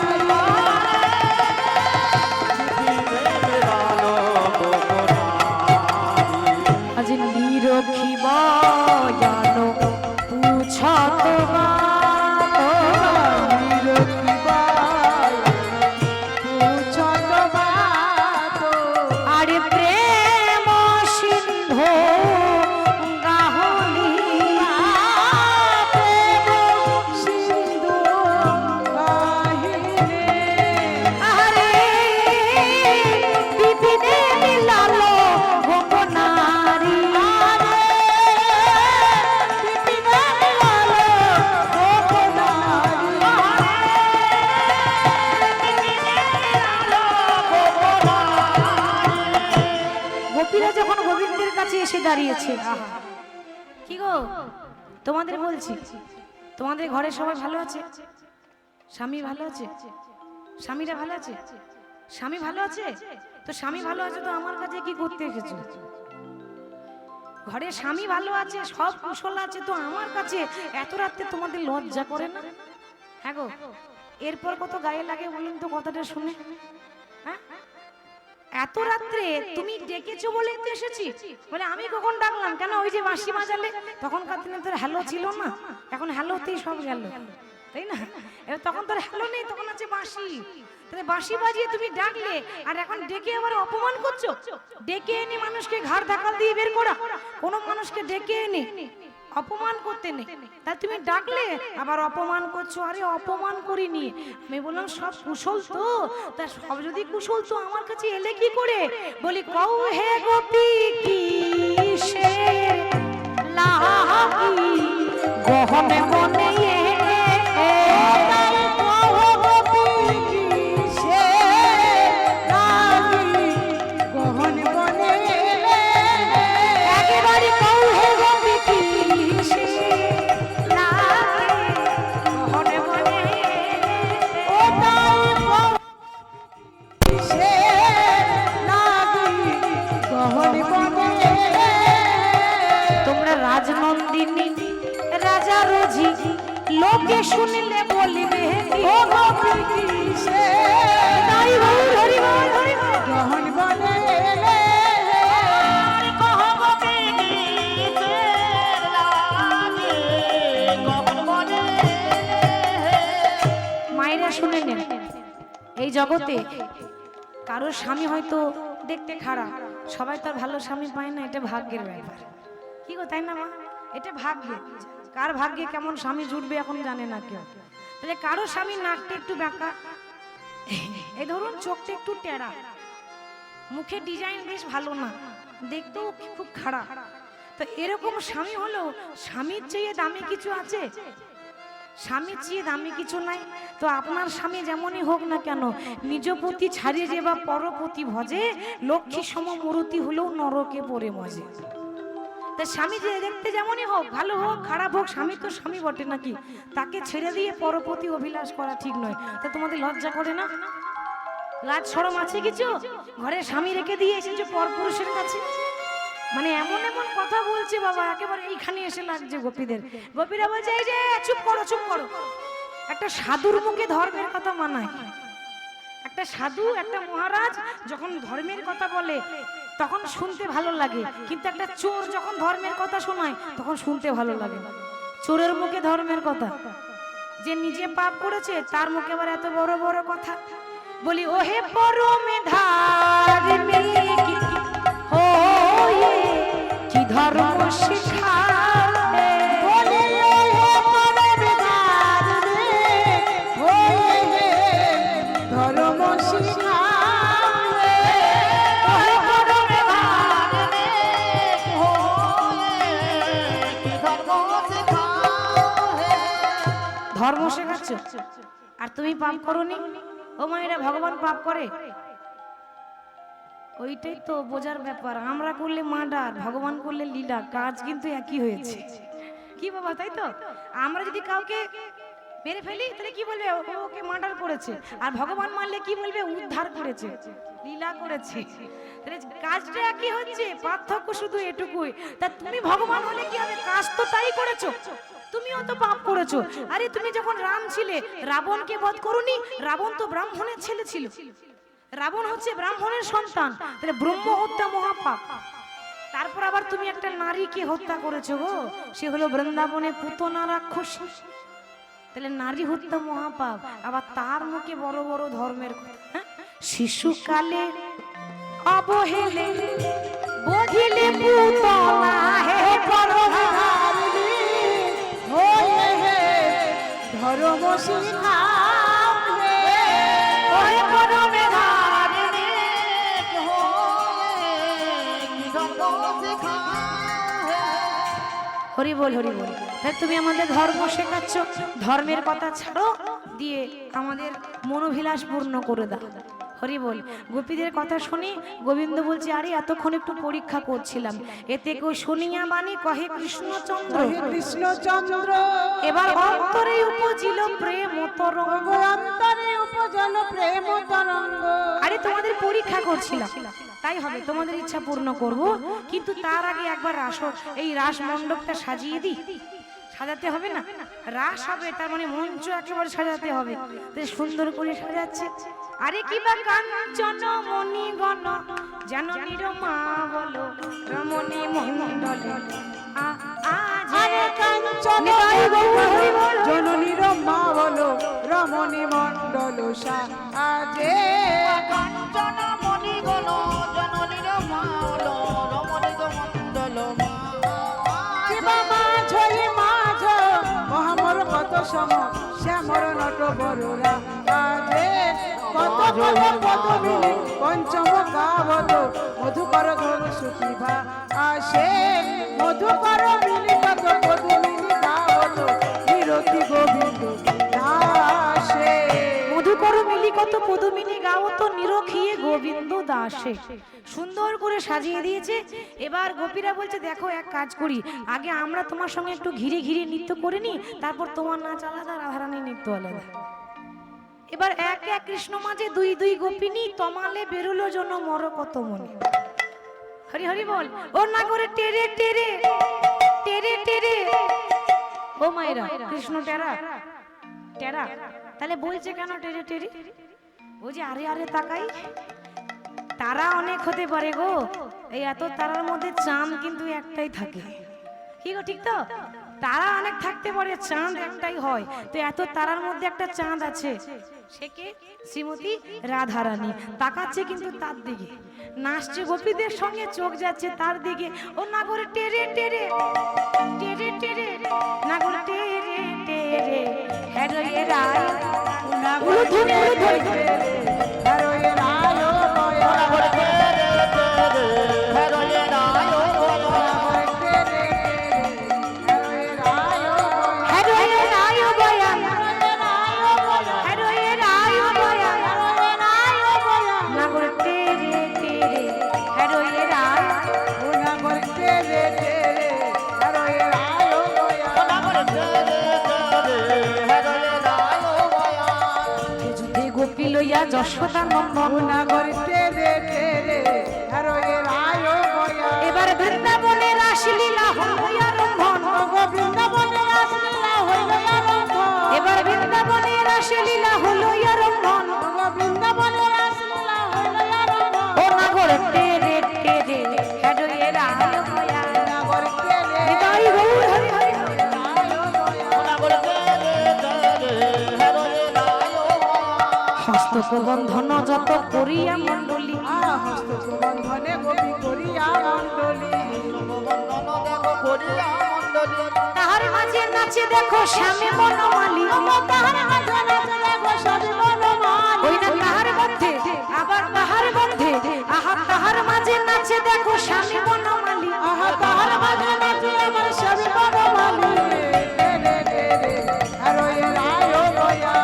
আজ নিরখি বয়ানো পুছত আরে প্রেম সিন্ধু গাহলি আরে বিপিনে মিলালো গোপনারি গোপীরা যখন গোবিন্দের কাছে এসে দাঁড়িয়েছে আহা, কি গো তোমাদের বলছি তোমাদের ঘরে সবাই ভালো আছে স্বামী ভালো আছে স্বামীরা ভালো আছে স্বামী ভালো আছে তো স্বামী ভালো আছে তো আমার কাছে কি করতে এসেছো ঘরে স্বামী ভালো আছে সব কুশল আছে তো আমার কাছে এত রাত্রে তোমাদের লজ্জা করে না হ্যাঁ গো এরপর কত গায়ে লাগে বলুন তো কথাটা শুনে হ্যাঁ এত রাত্রে তুমি ডেকেছো বলে তো এসেছি বলে আমি কখন ডাকলাম কেন ওই যে বাঁশি বাজালে তখনকার দিনে তোর হ্যালো ছিল না এখন হ্যালোতেই সব গেল তাই না এবার তখন তোর হ্যালো নেই তখন আছে বাঁশি তাহলে বাঁশি বাজিয়ে তুমি ডাকলে আর এখন ডেকে আবার অপমান করছো ডেকে এনে মানুষকে ঘাড় ধাক্কা দিয়ে বের করা কোনো মানুষকে ডেকে এনে অপমান করতে নেই তাই তুমি ডাকলে আবার অপমান করছো আরে অপমান করিনি আমি বললাম সব কুশল তো তা সব যদি কুশল তো আমার কাছে এলে কি করে বলি কও হে গোপী কি সে লাহি গহনে বনে একেবারে কও হে গোপী কি সে লাহি গহনে বনে ও তোমরা রাজনন্দিনী রাজা রোজি লোকে শুনলে বলিবে ও গোপী কি সে তাই বল হরি বল হরি বল গহন বনে কহ গোপী কিসের লাগে কখন বনে মায়েরা শুনে নেন এই জগতে কারো স্বামী হয়তো দেখতে খারাপ সবাই তার ভালো স্বামী পায় না এটা ভাগ্যের ব্যাপার কি গো তাই না মা এটা ভাগ্যে কার ভাগ্যে কেমন স্বামী জুটবে এখন জানে না কেউ তাহলে কারো স্বামী নাকটা একটু বাঁকা এই ধরুন চোখটা একটু টেরা মুখের ডিজাইন বেশ ভালো না দেখতেও খুব খারাপ তো এরকম স্বামী হলো স্বামীর চেয়ে দামি কিছু আছে স্বামীর চেয়ে দামি কিছু নাই তো আপনার স্বামী যেমনই হোক না কেন নিজ পতি ছাড়িয়ে যে বা পরপতি ভজে লক্ষ্মী সম মূর্তি হলেও নরকে পড়ে মজে তা স্বামী যে দেখতে যেমনই হোক ভালো হোক খারাপ হোক স্বামী তো স্বামী বটে নাকি তাকে ছেড়ে দিয়ে পরপতি অভিলাষ করা ঠিক নয় তা তোমাদের লজ্জা করে না লাজ শরম আছে কিছু ঘরে স্বামী রেখে দিয়ে এসেছো পরপুরুষের কাছে মানে এমন এমন কথা বলছে বাবা, একেবারে এইখানে এসে লাগছে গোপীদের। গোপীরা বলছে এই যে চুপ করো চুপ করো। একটা সাধুর মুখে ধর্মের কথা মানায়। একটা সাধু একটা মহারাজ যখন ধর্মের কথা বলে তখন শুনতে ভালো লাগে, কিন্তু একটা চোর যখন ধর্মের কথা শোনায় তখন শুনতে ভালো লাগে না। চোরের মুখে ধর্মের কথা, যে নিজে পাপ করেছে তার মুখে আবার এত বড় বড় কথা। বলি ওহে পরমে ধার্মিক হয়ে কি ধর্ম শিখাবে, বলে ওহে পরমে ধার্মিক হয়ে ধর্ম শিখাবে। ওহে পরমে ধার্মিক হয়ে কি ধর্ম শেখাবে। ধর্ম শেখাচ্ছ আর তুমি পাপ করোনি। ও মায়েরা, ভগবান পাপ করে? ওইটাই তো বোঝার ব্যাপার। আমরা করলে মার্ডার, ভগবান করলে লীলা, কাজ কিন্তু একই হয়েছে। কি বাবা, তাই তো? আমরা যদি কাউকে মেরে ফেলি তাহলে কি বলবে? ওকে মার্ডার করেছে। আর ভগবান মারলে কি বলবে? উদ্ধার করেছে, লীলা করেছে। তাহলে কাজটা একই হচ্ছে, পার্থক্য শুধু এটুকুই। তা তুমি ভগবান হলে কি হবে? কাজ তো তাই করেছো, তুমিও তো পাপ করেছো। আরে তুমি যখন রাম ছিলে, রাবণকে বধ করোনি? রাবণ তো ব্রাহ্মণের ছেলে ছিল, রাবণ হচ্ছে ব্রাহ্মণের সন্তান। তাহলে ব্রহ্ম হত্যা মহাপাপ। তারপর আবার তুমি একটা নারীকে হত্যা করেছো গো, সে হলো বৃন্দাবনে পুতনা রাক্ষসী। তাহলে নারী হত্যা মহাপাপ, আবার তার মুখে বড় বড় ধর্মের কথা। হ্যাঁ? শিশুকালে অবহেলে বধিলে পুতনা হে পরমে ধার্মিক হয়ে ধর্ম শিখাবে। ওহে পরমে ধার্মিক হয়ে কি ধর্ম শেখাবে। হরি বল হরি বল। তাহলে তুমি আমাদের ধর্ম শেখাচ্ছ, ধর্মের কথা ছাড়ো, দিয়ে আমাদের মনোভিলাস পূর্ণ করে দাও। হরি বল। গোপীদের কথা শুনি গোবিন্দ বলছে, আরে এতক্ষণ একটু পরীক্ষা করছিলাম, এতে কেউ শুনিয়া বাণী কহে কৃষ্ণচন্দ্র। হে কৃষ্ণচন্দ্র এবার অন্তরে উপজিল প্রেম তরঙ্গ। অন্তরে উপজল প্রেম তরঙ্গ। আরে তোমাদের পরীক্ষা করছিলাম, তাই হবে, তোমাদের ইচ্ছা পূর্ণ করব। কিন্তু তার আগে একবার এই রাস মণ্ডপটা সাজিয়ে দিই। সাজাতে হবে না? রাস হবে, তার মানে মঞ্চ একেবারে সাজাতে হবে। তো সুন্দর করে সাজাচ্ছে। আরে কি বা কাঞ্চন মণিগণ যেন নিরমা বলো রমণী মণ্ডলে আরে কাঞ্চন জননীর মা বলো রমণী মণ্ডল সাজে। কাঞ্চন মণিগণ জননীর মাল রমণীর মণ্ডল শিবা মাঝ মাঝ মহামর কত সম শ্যামর নট বরুরা আজে। কত কত কত মিলি পঞ্চম গাবত মধুকর ঘর সুতিভা আসে। মধুকর মিলি কত কত মিলি গাবত বিরতি গোবিন্দ দাসে। মধুকর মিলি কত পদমিনী গাও তো নিরখিয়ে গোবিন্দ দাসে। সুন্দর করে সাজিয়ে দিয়েছে। এবার গোপীরা বলছে, দেখো এক কাজ করি, আগে আমরা তোমার সঙ্গে একটু ঘিরে ঘিরে নৃত্য করে নি, তারপর তোমার নাচ আলাদা, রাধারানী নৃত্য আলাদা। এবার এক এক কৃষ্ণ মাঝে দুই দুই গোপিনী তমালে বেরোলো জন মর কত মনে। হরি হরি বল। ও না করে টেরে টেরে টেরে টেরে। ও মায়েরা, কৃষ্ণ টেরা টেরা, তাহলে বলছে কেন টেরে টেরে? ও যে আরে আরে তাকাই, তারা অনেক হতে পারে গো, এই এত তারার মধ্যে চাঁদ কিন্তু একটাই থাকে। কি গো, ঠিক তো? তারা অনেক থাকতে পারে, চাঁদ একটাই হয়। তো এত তারার মধ্যে একটা চাঁদ আছে, সে কে? শ্রীমতী রাধারানী। তাকাচ্ছে কিন্তু তার দিকে, নাচছে গোপীদের সঙ্গে, চোখ যাচ্ছে তার দিকে। ও না করে টেরে টেরে টেরে টেরে, না করে টেরে টেরে হ্যাঁ গো এ রায় না গুলো ধরে ধরে আরো এ রায় বয়া করে তেরে তেরে হেরয়ে রায় লইয়া যশোদা নন্দন নাগর তেরে তেরে আরো এ রায় বয়া এবার বৃন্দা রাসলীলা হলো আরম্ভন, ওগো বৃন্দাবনে রাসলীলা হইল আরম্ভ, এবার বৃন্দাবনে রাসলীলা হলো আরম্ভন। ওগো বৃন্দাবনে রাসলীলা হইল আরম্ভ, ও নাগর টেরে টেরে হেডয়ে রায় মায়া, নাগর কেলে নিতাই গৌর হরি হরি। হস্তক বন্ধন যত করিয়া মণ্ডলী, হস্ত সুবন্ধনে গোপী করিয়া মণ্ডলী, তাহার মাঝে নাচে দেখো স্বামী বনমালী। তাহার মাঝে নাচে দেখো স্বামী বনমালী, ওই না তাহার মধ্যে আবার তাহার মধ্যে, আহা তাহার মাঝে নাচে দেখো স্বামী বনমালী। আহা তাহার মাঝে নাচে আমার স্বামী বনমালী, রে রে রে রে হরয়ে রায় মায়া।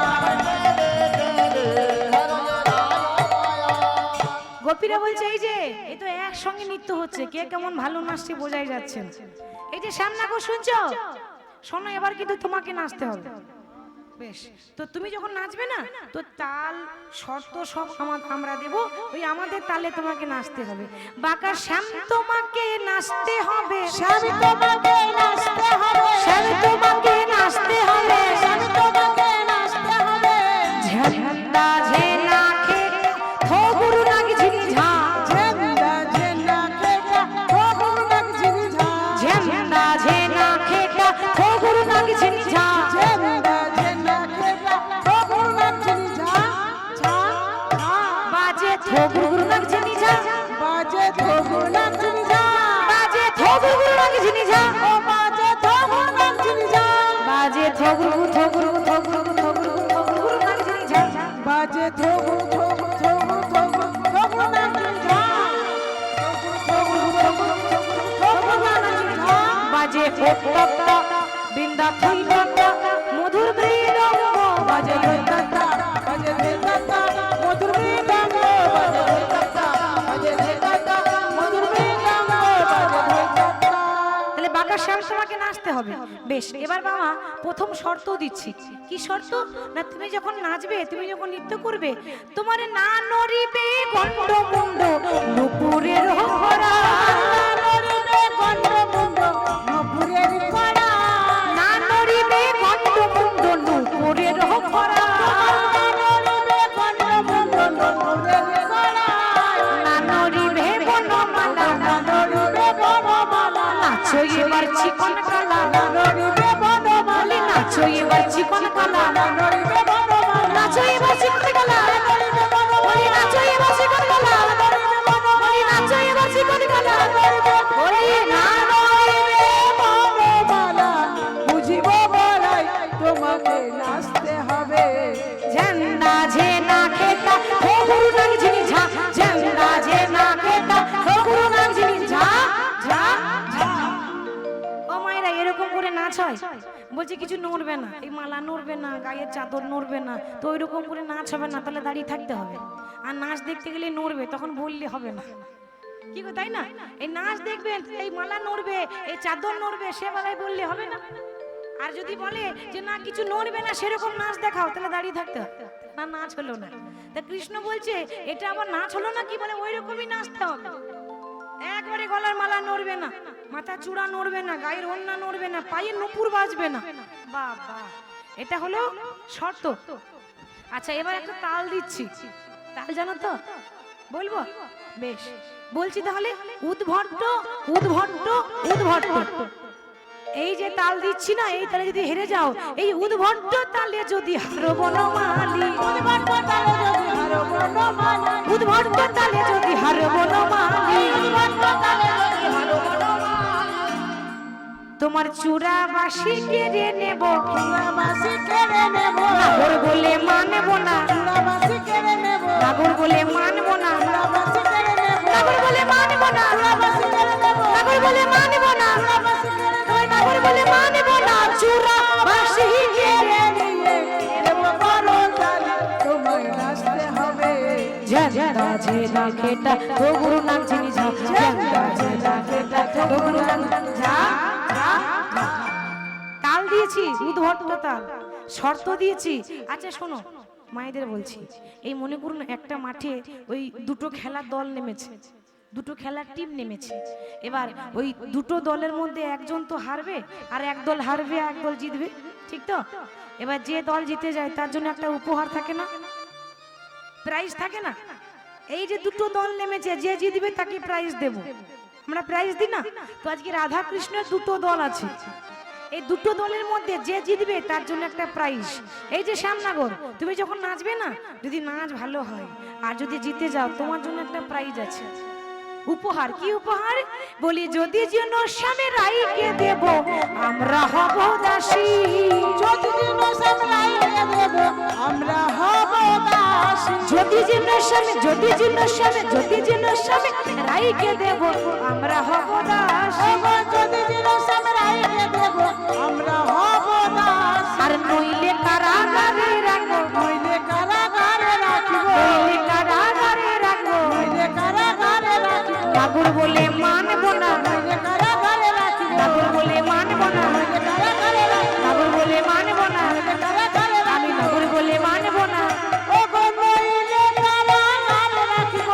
গোপীরা বলছে এই যে এই তো একসঙ্গে নৃত্য হচ্ছে, কে কেমন ভালো নাচছে বোঝাই যাচ্ছে না। এই যে শ্যামনাগো শুনছো, শোনো এবার কিন্তু তোমাকে নাচতে হবে। বেশ, তো তুমি যখন নাচবে না, তো তাল শর্ত সব আমরা দেব, ওই আমাদের তালে তোমাকে নাচতে হবে। বাঁকা শ্যাম তোমাকে নাচতে হবে, স্বামী তোমাকে নাচতে হবে, শ্যাম তোমাকে নাচতে হবে। স্বামী তোমাকে নাচতে হবে, ঝান্ডা ঝেনা খে থো গুরু নাগ ঝিনি ঝা, ঝেন্ডা ঝেন্ডা খেটা ও গুরু নাগ ঝিনি ঝা, ঝান্ডা ঝেনা খেটা থো গুরু নাগ ঝিনি ঝা। ঝেন্ডা ঝেন্ডা খেটা ও গুরু নাগ ঝিনি ঝা, ঝা ঝা বাজে থো গুরু নাগ ঝিনি ঝা, বাজে থো গুরু নাগ ঝিনি ঝা, বাজে থো গুরু নাগ ঝিনি ঝা, ও বাজে থো গুরু নাগ ঝিনি ঝা, বাজে থো গুরু থো গুরু থো গুরু থো গুরু থো গুরু নাগ ঝিনি ঝা। বাজে থো গুরু থো গুরু থো গুরু থো গুরু থো গুরু নাগ ঝিনি ঝা, থো গুরু থো গুরু থো গুরু থো গুরু নাগ ঝিনি ঝা, বাজে ফোটটা বিন্দা ফুলটা মধুর মৃদঙ্গ, বাজে ধৈতাতা বাজে ধৈতাতা মধুর মৃদঙ্গ, বাজে ধৈতাতা বাজে ধৈতাতা মধুর মৃদঙ্গ, বাজে ধৈতাতা। তাহলে বাঁকা শ্যাম তোমাকে নাচতে হবে। বেশ, এবার বাবা প্রথম শর্ত দিচ্ছি। কি শর্ত? না তুমি যখন নাচবে, তুমি যখন নৃত্য করবে, তোমার না নড়িবে গন্ড মুন্ড নুপুরের হরা, নড়িবে গন্ড মুন্ড নপুরের কড়া, না নড়িবে গন্ড মুন্ড নুপুরের হরা, নড়িবে গন্ড মুন্ড নপুরের কড়া, না নড়িবে বনমালা, নড়িবে বনমালা, নাচো এবার চিকন কালা, নড়িবে বনমালা, নাচো এবার চিকন কালা, নড়িবে বনমালা, নাচো এবার চিকন কালা, নড়িবে বনমালা, নাচো এবার চিকন কালা, নাচো এবার চিকন কালা, ওরে না নড়িবে বনমালা, বুঝিব বলাই তোমাকে নাচতে হবে, ঝান্ডা ঝেনা খেতা হো গুরু নাগ ঝিনি ঝা, ঝান্ডা ঝেনা খেতা হো গুরু নাগ ঝিনি ঝা ঝা ঝা। ও মায়েরা এরকম করে নাচ হয়? বলছে কিছু নড়বে না, এই মালা নড়বে না, গায়ের চাদর নড়বে না, তো ওইরকম করে নাচ হবে না, তাহলে দাঁড়িয়ে থাকতে হবে। আর নাচ দেখতে গেলে নড়বে, তখন বললে হবে না। কি গো, তাই না? এই নাচ দেখবেন, এই মালা নড়বে, এই চাদর নড়বে, সে বেলায় বললে হবে না। আর যদি বলে যে না কিছু নড়বে না, সেরকম নাচ দেখাও, তাহলে দাঁড়িয়ে থাকতে হবে না, নাচ হলো না। তা কৃষ্ণ বলছে এটা আবার নাচ হলো না, কি বলে ওই রকমই নাচতে হবে। একবারে গলার মালা নড়বে না, মাথা চূড়া নড়বে না, গায়ের ওড়না নড়বে না, পায়ে নুপুর বাজবে না। বাবা, এটা হলো শর্ত। আচ্ছা, এবার একটা তাল দিচ্ছি, তাল জানো তো? বলবো? বেশ, বলছি তাহলে। উদ্ভট্ট উদ্ভট্ট উদ্ভট্ট, এই যে তাল দিচ্ছি না, এই তালে যদি হেরে যাও, এই উদ্ভট্ট তালে যদি হারো বনমালী, উদ্ভট্ট তালে যদি হারো বনমালা, উদ্ভট্ট তালে যদি হারো বনমালী, উদ্ভট্ট তালে যদি হারো বনমালা, তোমার চূড়া বাসি কেড়ে নেব, চূড়াবাসি কেড়ে নেব, নাগর বলে মানব না, চূড়াবাসি কেড়ে নেব, নাগর বলে মানব না, চূড়াবাসি কেড়ে নেব, নাগর বলে মানব না, চূড়াবাসি কেড়ে নেব, নাগর বলে মানব না, চূড়াবাসি কেড়ে নেব, ওই নাগর বলে মানব না, চূড়া বাসি কেড়ে নিয়ে নেব বড় তালে, তোমায় নাচতে হবে, ঝান্ডা ঝেনা খেটা তো গুরু নাম চিনি ঝা, ঝান্ডা ঝেনা খেটা তো গুরু নাম ঝা ঝা ঝা। তাল দিয়েছি, উদ্ভট্ট তাল, শর্ত দিয়েছি। আচ্ছা শোনো, মায়েদের বলছি, এই মনে করুন একটা মাঠে ওই দুটো খেলার দল নেমেছে, দুটো খেলার টিম নেমেছে। এবার ওই দুটো দলের মধ্যে একজন তো হারবে, আর এক দল হারবে এক দল জিতবে, ঠিক তো? এবার যে দল জিতে যায় তার জন্য একটা উপহার থাকে না, প্রাইজ থাকে না? এই যে দুটো দল নেমেছে, যে জিতবে তাকে প্রাইজ দেব, আমরা প্রাইজ দিই না? তো আজকে রাধা কৃষ্ণের দুটো দল আছে, এই দুটো দলের মধ্যে যে জিতবে তার জন্য একটা প্রাইজ। এই যে শ্যামনগর, তুমি যখন নাচবে না, যদি নাচ ভালো হয় আর যদি জিতে যাও, তোমার জন্য একটা প্রাইজ আছে, উপহার। কি উপহার? বলি যদি যেন শ্যামে রাইকে দেব আমরা হব দাসী, যদি যেন শ্যাম রাইকে দেব আমরা হব দাসী, যদি যেন শ্যামে, যদি যেন শ্যামে, যদি যেন শ্যামে রাইকে দেব আমরা হব দাসী, যদি যেন শ্যাম রাইকে দেব আমরা হব দাসী, আর নইলে কারাগারে রাখবো, নইলে কারাগারে রাখিব, নইলে কারাগারে রাখবো, নইলে কারাগারে রাখিব, ঠাকুর বলে মানব না, নইলে কারাগারে রাখিব, ঠাকুর বলে মানব না, নইলে কারাগারে রাখিব, ঠাকুর বলে মানব না, নইলে কারাগারে আমি রাখিব, ঠাকুর বলে মানব না। ও গো নইলে কারাগারে রাখিব,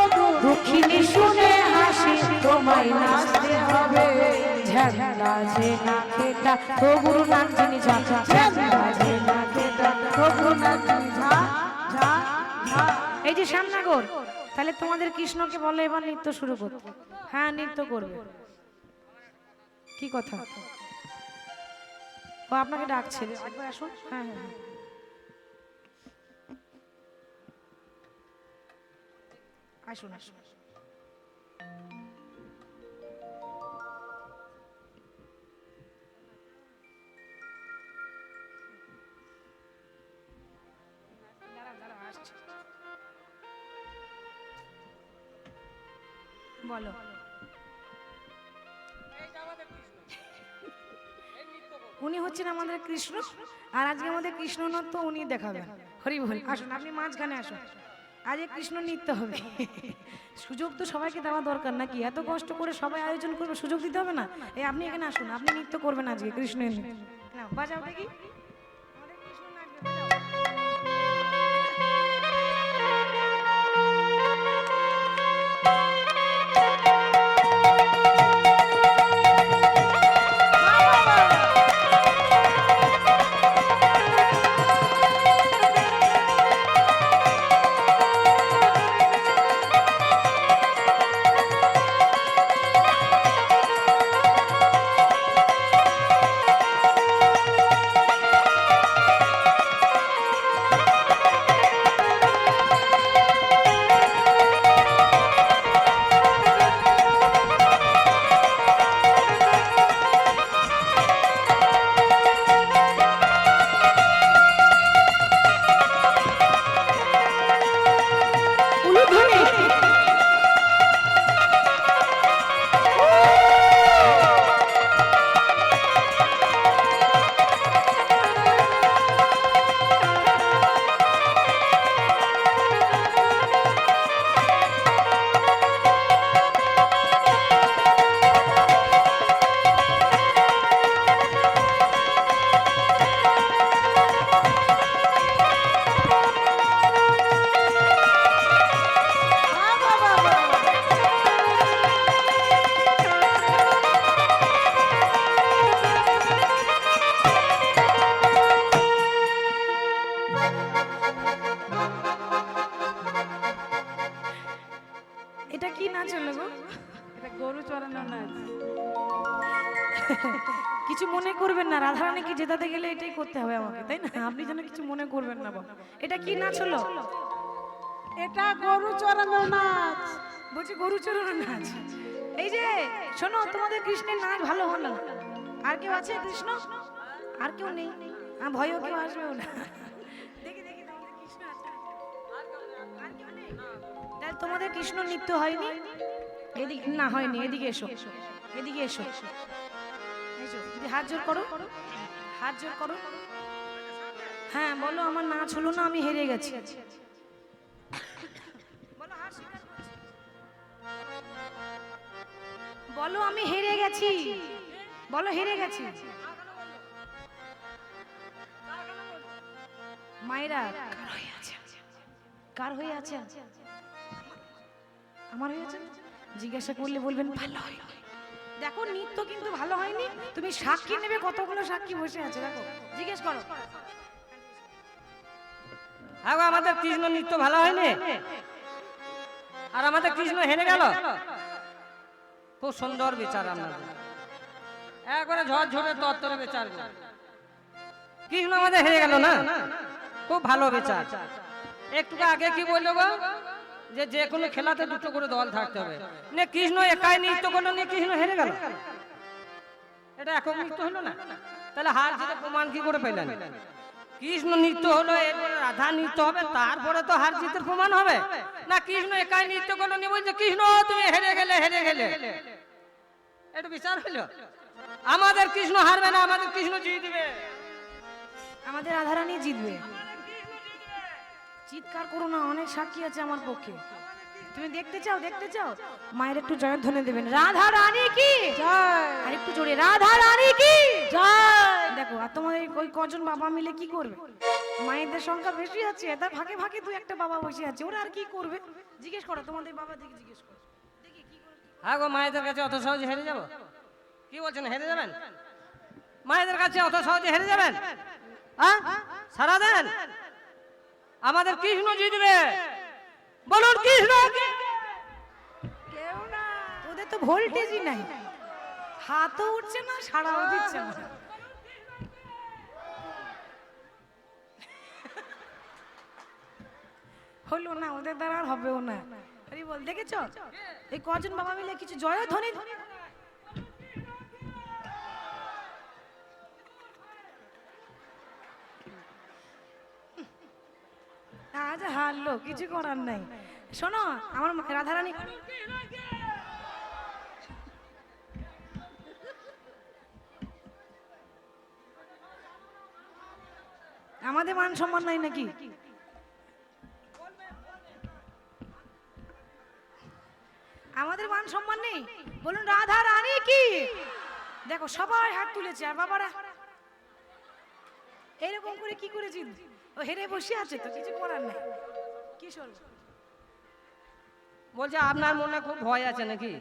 দক্ষিণে শুনে হাসি তোমায় নাচতে হবে, ঝান্ডা যে না খেটা তো গুরু নাম যিনি ঝা, ঝান্ডা যে না খেটা তো গুরু নাম যিনি ঝা, ঝা ঝা। এই যে শ্যামনগর, তাহলে তোমাদের কৃষ্ণকে বলো এবার নৃত্য শুরু করতে। হ্যাঁ, নৃত্য করবে। কি কথা? ও আপনাকে ডাকছে, একবার আসুন। হ্যাঁ হ্যাঁ হ্যাঁ। আসুন আসুন। বলো। উনি হচ্ছেন আমাদের কৃষ্ণ, আর আজকে আমাদের কৃষ্ণ নৃত্য উনি দেখাবেন। হরি বল। আসুন, আপনি মাঝখানে আসুন, আজ কৃষ্ণ নৃত্য হবে। সুযোগ তো সবাইকে দেওয়া দরকার নাকি? এত কষ্ট করে সবাই আয়োজন করবে, সুযোগ দিতে হবে না? এই আপনি এখানে আসুন, আপনি নৃত্য করবেন আজকে কৃষ্ণের নৃত্য। নাও বাজাও দেখি, আমাদের কৃষ্ণ নাচবে, বাজাও। উলুধ্বনি। এটা কি নাচ হলো গো? এটা গরু চড়ানো নাচ। কিছু মনে করবেন না, রাধারানীকে জেতাতে গেলে এটাই করতে হবে আমাকে, তাই না? আপনি যেন কিছু মনে করবেন না বাবা। এটা কি নাচ হলো? এটা গরু চড়ানো নাচ। বলছি গরু চড়ানো নাচ। এই যে শোনো, তোমাদের কৃষ্ণের নাচ ভালো হলো। আর কেউ আছে কৃষ্ণ? আর কেউ নেই? ভয়ও কেউ আসবেও না। দেখি দেখি তোমাদের কৃষ্ণ আছে? আর কেউ নেই? তাহলে তোমাদের কৃষ্ণ নৃত্য হয়নি? এদিকে না, হয়নি। এদিকে এসো, এদিকে এসো, এসো। যদি হাত জোর করো, হাত জোর করো। হ্যাঁ বলো, আমার নাচ হলো না, আমি হেরে গেছি। বলো, হার স্বীকার করছি। বলো আমি হেরে গেছি, বলো হেরে গেছি। মায়েরা কার হয়ে আছে? কার হয়ে আছে? আমার হয়ে আছে? জিজ্ঞাসা করলে বলবেন ভালো হয়নি। দেখো নৃত্য কিন্তু ভালো হয়নি, তুমি সাক্ষী নেবে, কতগুলো সাক্ষী বসে আছে দেখো, জিজ্ঞেস করো। হ্যাঁ গো, আমাদের কৃষ্ণ নৃত্য ভালো হয়নি, আর আমাদের কৃষ্ণ হেরে গেল। খুব সুন্দর বিচার আপনাদের, একবারে ঝরঝরে তত্তরে বিচার। কৃষ্ণ আমাদের হেরে গেল না, খুব ভালো বিচার। একটু আগে কি বললো গো, যে যে কোনো খেলাতে দুটো করে দল থাকতে হবে। না কৃষ্ণ একাই নৃত্য করলো, নিয়ে কৃষ্ণ হেরে গেল, এটা একক নৃত্য হলো না? তাহলে হার জিতে প্রমাণ কি করে পেলেন? কৃষ্ণ নৃত্য হলো, এরপরে রাধা নৃত্য হবে, তারপরে তো হার জিতের প্রমাণ হবে না। কৃষ্ণ একাই নৃত্য করলো, নিয়ে বলছে কৃষ্ণ তুমি হেরে গেলে, হেরে গেলে, এটা বিচার হলো? আমাদের কৃষ্ণ হারবে না, আমাদের কৃষ্ণ জিতবে, আমাদের রাধারানী জিতবে। চিৎকার করো না, অনেক সাক্ষী আছে আমার পক্ষে। তুমি দেখতে চাও, দেখতে চাও? মায়ের একটু জয়ধ্বনি দেবেন, রাধা রানী কি জয়। আর একটু জোরে, রাধা রানী কি জয়। দেখো, আর তোমাদের ওই কজন বাবা মিলে কি করবে? মায়েদের সংখ্যা বেশি আছে, তার ভাগে ভাগে দু একটা বাবা বসে আছে, ওরা আর কি করবে? জিজ্ঞেস করো তোমাদের বাবা দিকে, জিজ্ঞেস করো দেখি কি করবে। হ্যাঁ গো, মায়েদের কাছে অত সহজে হেরে যাব? কি বলছেন, হেরে যাবেন? মায়েদের কাছে অত সহজে হেরে যাবেন? হ্যাঁ, সারা দেন আমাদের কৃষ্ণ জিতবে, বলুন কৃষ্ণ। কেউ না, ওদের তো ভোল্টেজই নাই, হাতও উঠছে না, সাড়াও দিচ্ছে না। হলো না, ওদের দ্বারা আর হবেও না। আরে বল, দেখেছো এই কজন বাবা মিলে কিছু জয়ধ্বনি। আজ হারলো, কিছু করার নাই। শোনো, আমার রাধারানী আমাদের মান সম্মান নাই নাকি? আমাদের মান সম্মান নেই? বলুন রাধা রানী কি। দেখো সবাই হাত তুলেছে, আর বাবারা এরকম করে কি করেছি? ও হেরে বসে আছে, তো কিছু করার নাই। কি শুনবো? বলছে আপনার মনে খুব ভয় আছে নাকি?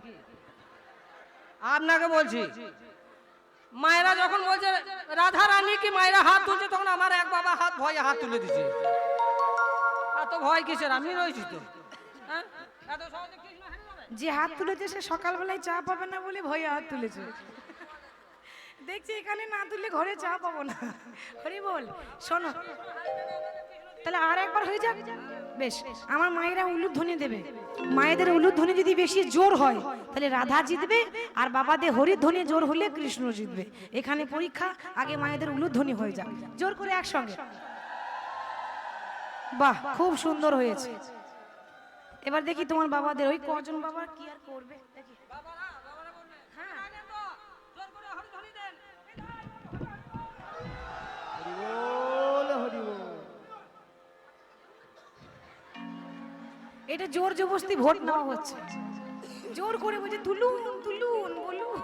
আপনাকে বলছি, মায়েরা যখন বলছে রাধা রানী কি, মায়েরা হাত তুলছে, তখন আমার এক বাবা হাত ভয়ে হাত তুলে দিচ্ছে। এত ভয় কিসের? আমি রয়েছি তো। হ্যাঁ, এত সহজে কৃষ্ণ হেরে যাবে? যে হাত তুলেছে সে সকালবেলায় চা পাবে না বলে ভয়ে হাত তুলেছে। দেখছি এখানে না তুললে ঘরে চা পাবো না। হরি বল। শোনো, তাহলে আর একবার হয়ে যাক। বেশ, আমার মায়েরা উলুধ্বনি দেবে। মায়েদের উলুধ্বনি যদি বেশি জোর হয় তাহলে রাধা জিতবে, আর বাবাদের হরিধ্বনি জোর হলে কৃষ্ণ জিতবে। এখানে পরীক্ষা, আগে মায়েদের উলুধ্বনি হয়ে যাক জোর করে একসঙ্গে। বাহ, খুব সুন্দর হয়েছে। এবার দেখি তোমার বাবাদের, ওই কজন বাবা কি আর করবে দেখি। হ্যাঁ, এটা জোর জবরদস্তি ভোট নেওয়া হচ্ছে, জোর করে বলছে তুলুন তুলুন বলুন।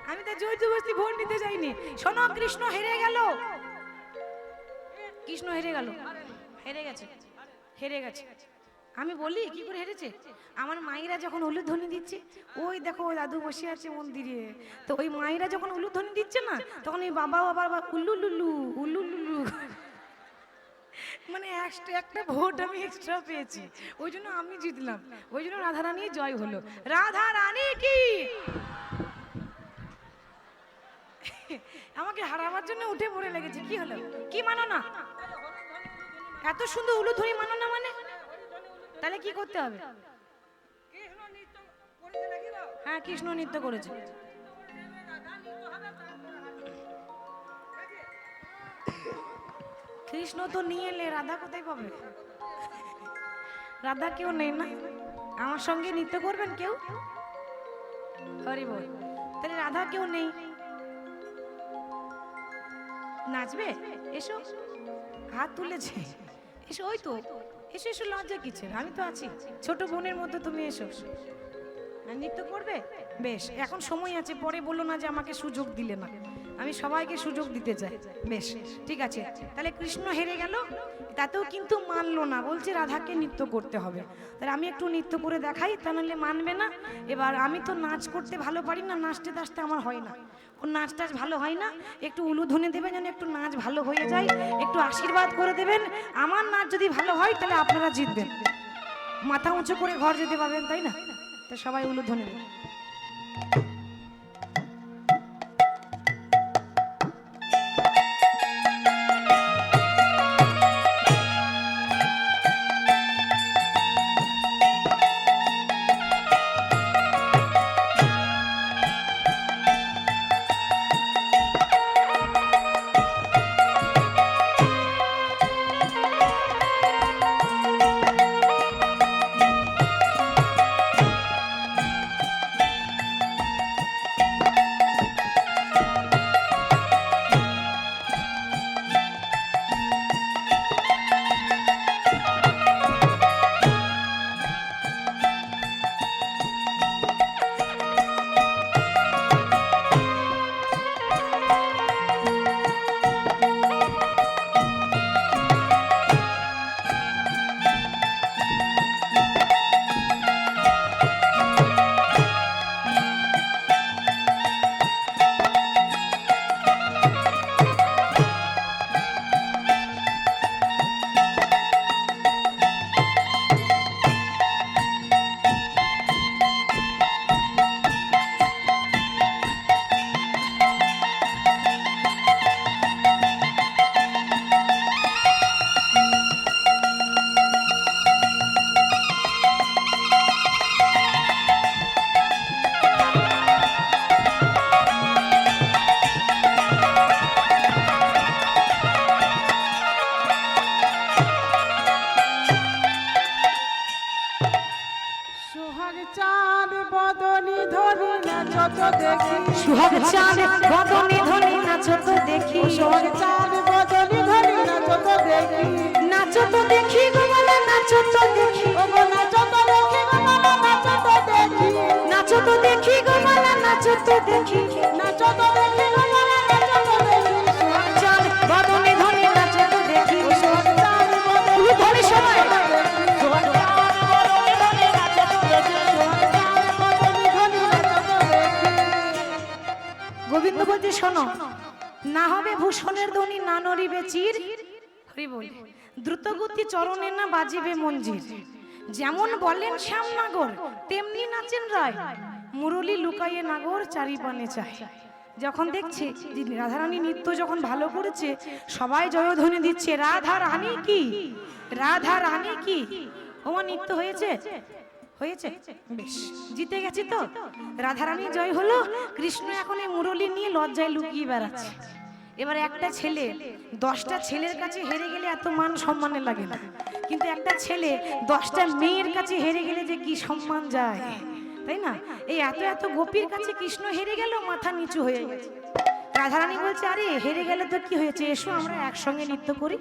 আমি তো জোর জবরদস্তি ভোট নিতে যাইনি। শোনো, কৃষ্ণ হেরে গেল, কৃষ্ণ হেরে গেল, হেরে গেছে, হেরে গেছে। আমি বলি কি করে হেরেছে? আমার মায়েরা যখন উলুধ্বনি দিচ্ছে, ওই দেখো ওই দাদু বসে আছে মন্দিরে, তো ওই মায়েরা যখন উলুধ্বনি দিচ্ছে না, তখন এই বাবাও আবার উল্লুলুলু উল্লুলুলু, মানে একটা ভোট আমি এক্সট্রা পেয়েছি, ওই জন্য আমি জিতলাম, ওই জন্য রাধারানী জয় হলো। রাধা রানী কি। আমাকে হারাবার জন্য উঠে পড়ে লেগেছে। কি হলো? কি মানো না? এত সুন্দর উলুধ্বনি মানো না মানে? তাহলে কি করতে হবে? হ্যাঁ, কৃষ্ণ নৃত্য করেছে। কৃষ্ণ তো নিয়ে এলে, রাধা কোথায় পাবে? রাধা কেউ নেই না। আমার সঙ্গে নৃত্য করবেন কেউ? হরি বল। তাহলে রাধা কেউ নেই, নাচবে? এসো, হাত তুলেছে, এসো। ওই তো, এসো এসো, লজ্জা কিসের? আমি তো আছি, ছোট বোনের মতো তুমি এসো। নৃত্য করবে? বেশ, এখন সময় আছে, পরে বলো না যে আমাকে সুযোগ দিলে না। আমি সবাইকে সুযোগ দিতে চাই। বেশ ঠিক আছে, তাহলে কৃষ্ণ হেরে গেল, তাতেও কিন্তু মানলো না, বলছে রাধাকে নৃত্য করতে হবে। তাহলে আমি একটু নৃত্য করে দেখাই, তা নাহলে মানবে না। এবার আমি তো নাচ করতে ভালো পারি না, নাচতে টাচতে আমার হয় না, ওর নাচ টাচ ভালো হয় না। একটু উলুধ্বনি দেবেন যেন একটু নাচ ভালো হয়ে যায়, একটু আশীর্বাদ করে দেবেন। আমার নাচ যদি ভালো হয় তাহলে আপনারা জিতবেন, মাথা উঁচু করে ঘর যেতে পারবেন, তাই না? তো সবাই উলুধ্বনি দেবেন। সোহাগ চাঁদ বদনে ধরে নাচো তো দেখি, সোহাগ চাঁদ বদনি ধরি নাচো তো দেখি, নাচো তো দেখি গো মালা, নাচো তো দেখি, ও গো নাচো তো দেখি গো মালা, নাচো তো দেখি, নাচো তো দেখি গো মালা, নাচো তো দেখি, নাচো তো দেখি গো মালা, নাচো তো দেখি। সোহাগ চাঁদ বদনে ধরে নাচো তো দেখি, সোহাগ চাঁদ বদনি উলুধ্বনি সবাই। সোহাগ চাঁদ বদনে ধরে নাচো তো দেখি, সোহাগ চাঁদ বদনি ধরি নাচো তো দেখি। গোবিন্দ বলতে শোনো, না হবে ভূষণের ধ্বনি, না নড়িবে চির, হরি বল, দ্রুতগতি চরণে না বাজিবে মঞ্জির। যেমন বলেন শ্যামনগর তেমনি নাচেন রায়, মুরলী লুকাইয়ে নাগর চারিপানে চায়। যখন দেখছে যে রাধারানী নৃত্য যখন ভালো করেছে, সবাই জয়ধ্বনি দিচ্ছে, রাধা রানী কি, রাধা রানী কি। ওমা নৃত্য হয়েছে, হয়েছে, বেশ জিতে গেছি তো, রাধারানী জয় হলো। কৃষ্ণ এখন এই মুরলী নিয়ে লজ্জায় লুকিয়ে বেড়াচ্ছে। এবার একটা ছেলে 10টা ছেলের কাছে হেরে গেলে এত মান সম্মানে লাগে না, কিন্তু একটা ছেলে 10টা মেয়ের কাছে হেরে গেলে যে কি সম্মান যায়, তাই না? এই এত এত গোপীর কাছে কৃষ্ণ হেরে গেল, মাথা নিচু হয়ে গেছে। রাধারানী বলছে, আরে হেরে গেলে তো কি হয়েছে, এসো আমরা একসঙ্গে নৃত্য করি।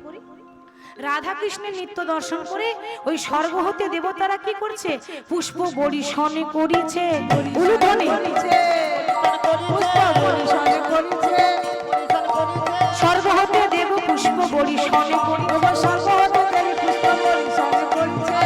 রাধা কৃষ্ণের নৃত্য দর্শন করে ওই স্বর্গ হতে দেবতারা কি করছে, পুষ্প বরিশনে করিছে, উলুধ্বনি, পুষ্প বরিশনে করিছে, স্বর্গ হতে দেব পুষ্প বরিশনে করি, ও গো স্বর্গ হতে দেবী পুষ্প বরিশনে করিছে,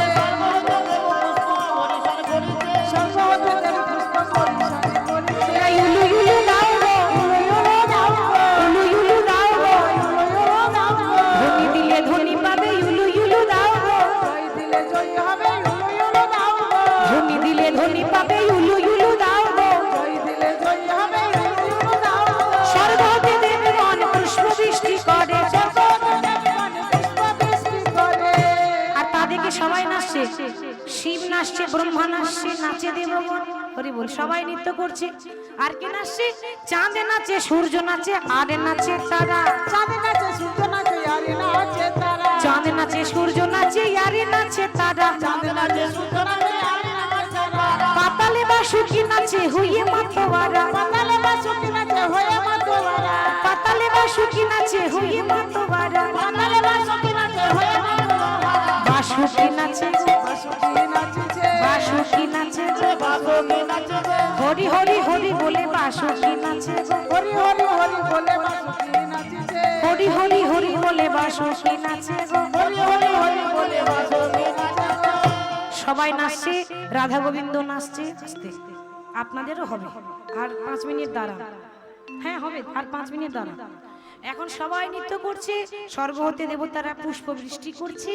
স্বর্গ হতে দেবী পুষ্প বরিশনে করিছে। উলু উলু দাও গো, উলু উলু দাও গো, উলু উলু দাও গো, উলু উলু দাও গো, ধনী দিলে ধনী পাবে, উলু উলু দাও গো, জয় দিলে জয় হবে, উলু উলু দাও গো, ধনী দিলে ধনী পাবে, উলু উলু দাও গো, জয় দিলে জয় হবে, উলু উলু দাও গো। স্বর্গ হতে দেবগণ পুষ্প বৃষ্টি করে, স্বর্গ হতে দেবগণ পুষ্প বৃষ্টি করে। আর তা দেখে সবাই নাচছে, শিব নাচছে, ব্রহ্মা নাচছে, নাচে দেবগণ, হরি বল, সবাই নৃত্য করছে। আর কি নাচছে, চাঁদে নাচে, সূর্য নাচে, আর নাচে তারা, চাঁদ নাচে, সূর্য নাচে, আরে নাচে তারা, চাঁদ নাচে, সূর্য নাচে, আরে নাচে তারা, চাঁদ নাচে, সূর্য নাচে, আরে নাচে তারা, পাতালে বাসুকি নাচে, হইয়ে মাতোয়ারা, পাতালে বাসুকি নাচে, হয়ে মাতোয়ারা, পাতালে বাসুকি নাচে, হইয়ে মাতোয়ারা, পাতালে বাসুকি নাচে, হয়ে মাতোয়ারা, বাসুকি নাচে, বাসুকি নাচেছে, বাসুকি নাচে, বাসুকি নাচে, হরি হরি হরি বলে বাসুকি নাচে গো হরি হরি হরি বলে বাসুকি নাচিছে হরি হরি হরি বলে বাসুকি নাচে গো হরি হরি হরি বলে বাসুকি নাচে গো। সবাই নাচছে, রাধা গোবিন্দ নাচছে। আস্তে আপনাদেরও হবে আর 5 মিনিট দাঁড়ান। হ্যাঁ হবে আর 5 মিনিট দাঁড়ান। এখন সবাই নৃত্য করছে, স্বর্গ হতে দেবতারা পুষ্প বৃষ্টি করছে।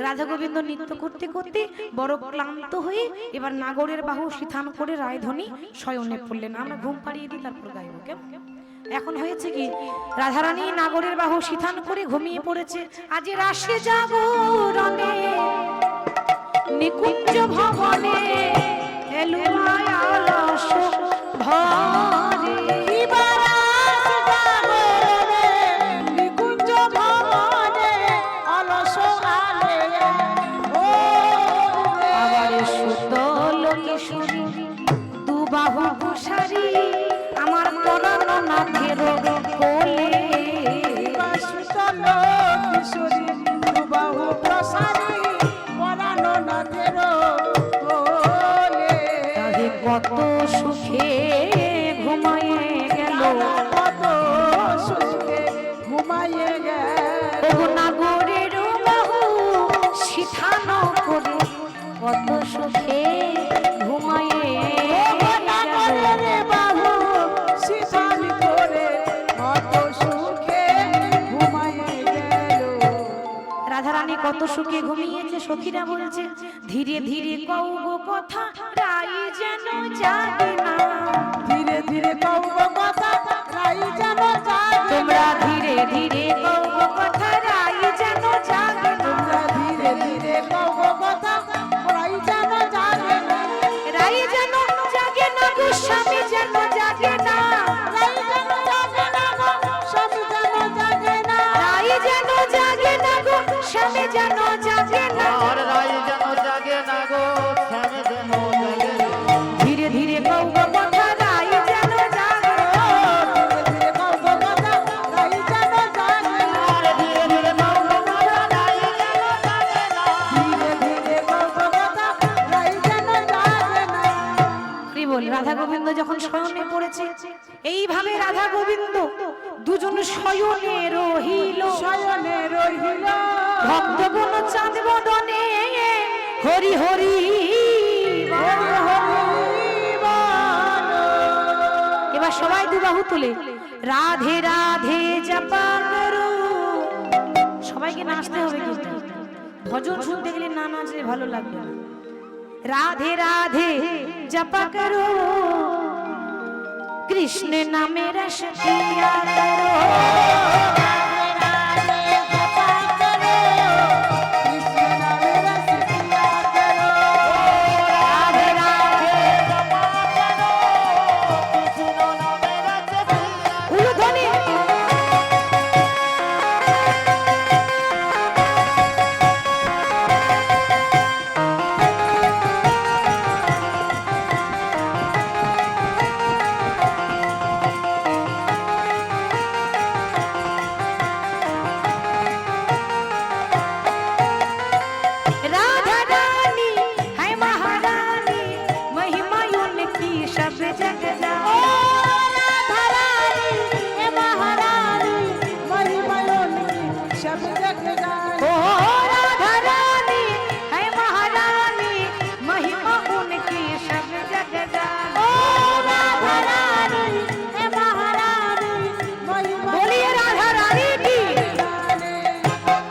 রাধা গোবিন্দ নৃত্য করতে করতে বড় ক্লান্ত হয়ে এবার নাগরের বাহু সিথান করে রায়ধনী শয়নে পড়লেন। আমরা ঘুম পাড়িয়ে দিই তারপর গাইব কেমন? এখন হয়েছে কি, রাধারানী নাগরের বাহু সিথান করে ঘুমিয়ে পড়েছে। আজ রাশি জাগরণে নিকুঞ্জ ভবনে এলো আয়াস ভরে নিকুঞ্জ ভবনে অলস আলে ও আবার সুতল কিশোরী দুবাহু প্রসারী আমার পরানো নাথের কোলে বাসুতল কিশোরী দুবাহু প্রসারী পরানো নাথের কোলে তাহে কত সুখে ঘুমায়ে গেল কত সুখে ঘুমাইয়ে গেল ও নাগরের বাহু সিথান করে কত সুখে ঘুমায়ে গেল। রে বাহু সিসান করে কত সুখে ঘুমাইয়ে গেল রাধারানী কত সুখে ঘুমিয়েছে। সখীরা বলছে ধীরে ধীরে কও গো কথা রাই যেন জাগে না। ধীরে ধীরে কও কথা রাই যেন জাগে তোমরা ধীরে ধীরে কও গো কথা রাই যেন জাগে না। তোমরা ধীরে ধীরে কও কথা রাই যেন জাগে না রাই যেন জাগে না গো স্বামী যেন জাগে না। রাই যেন জাগে না গো স্বামী যেন জাগে না রাই যেন জাগে না গো স্বামী যেন জাগে না। আর রাই যেন জাগে না গো শ্যামে যেন জাগে না। ধীরে ধীরে কও গো কথা রাই যেন জাগে না। ধীরে ধীরে কও কথা রাই যেন জাগে না আর ধীরে ধীরে কও গো কথা রাই যেন জাগে না। ধীরে ধীরে কও কথা রাই যেন জাগে না কি বল, রাধা গোবিন্দ যখন শয়নে পড়েছে, এইভাবে রাধা গোবিন্দ দুজন শয়নে রহিল। শয়নে রহিল ভক্তগণ চাঁদ বদনে হরি হরি বল। এবার সবাই দুবাহু তুলে রাধে রাধে জপা করো। সবাইকে নাচতে হবে কিন্তু, ভজন শুনতে গেলে না নাচলে ভালো লাগবে না। রাধে রাধে জপা করো কৃষ্ণ নামে রস পিয়া করো। রাধে রাধে উলুধ্বনি। राधा रानी है महारानी महिमा उनकी सब जग जाओ। राधा रानी हे महारानी महिमा सब जग जाए ओ राधा रानी है महारानी महिमा उनकी सब जग जाओ। राधा रानी हे महारानी महिमा बोलिए राधा रानी की।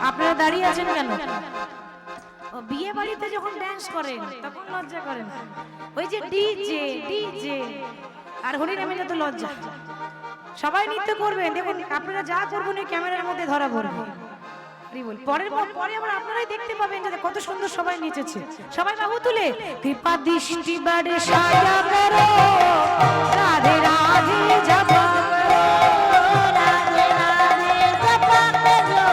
আপনারা দাঁড়িয়ে আছেন কেন? ও বিয়ে বাড়িতে যখন ড্যান্স করেন তখন লজ্জা করেন, ওই যে ডিজে ডিজে আর হরিনামে তো লজ্জা। সবাই নৃত্য করবেন, দেখুন আপনারা যা করবেন ওই ক্যামেরার মধ্যে ধরা পড়বে। পরে আবার আপনারাই দেখতে পাবেন যে কত সুন্দর সবাই নেচেছে। সবাই বাহু তুলে কৃপা দৃষ্টি বাড়ে সাজা করো রাধে রাধে জপা করো রাধে রাধে জপা করো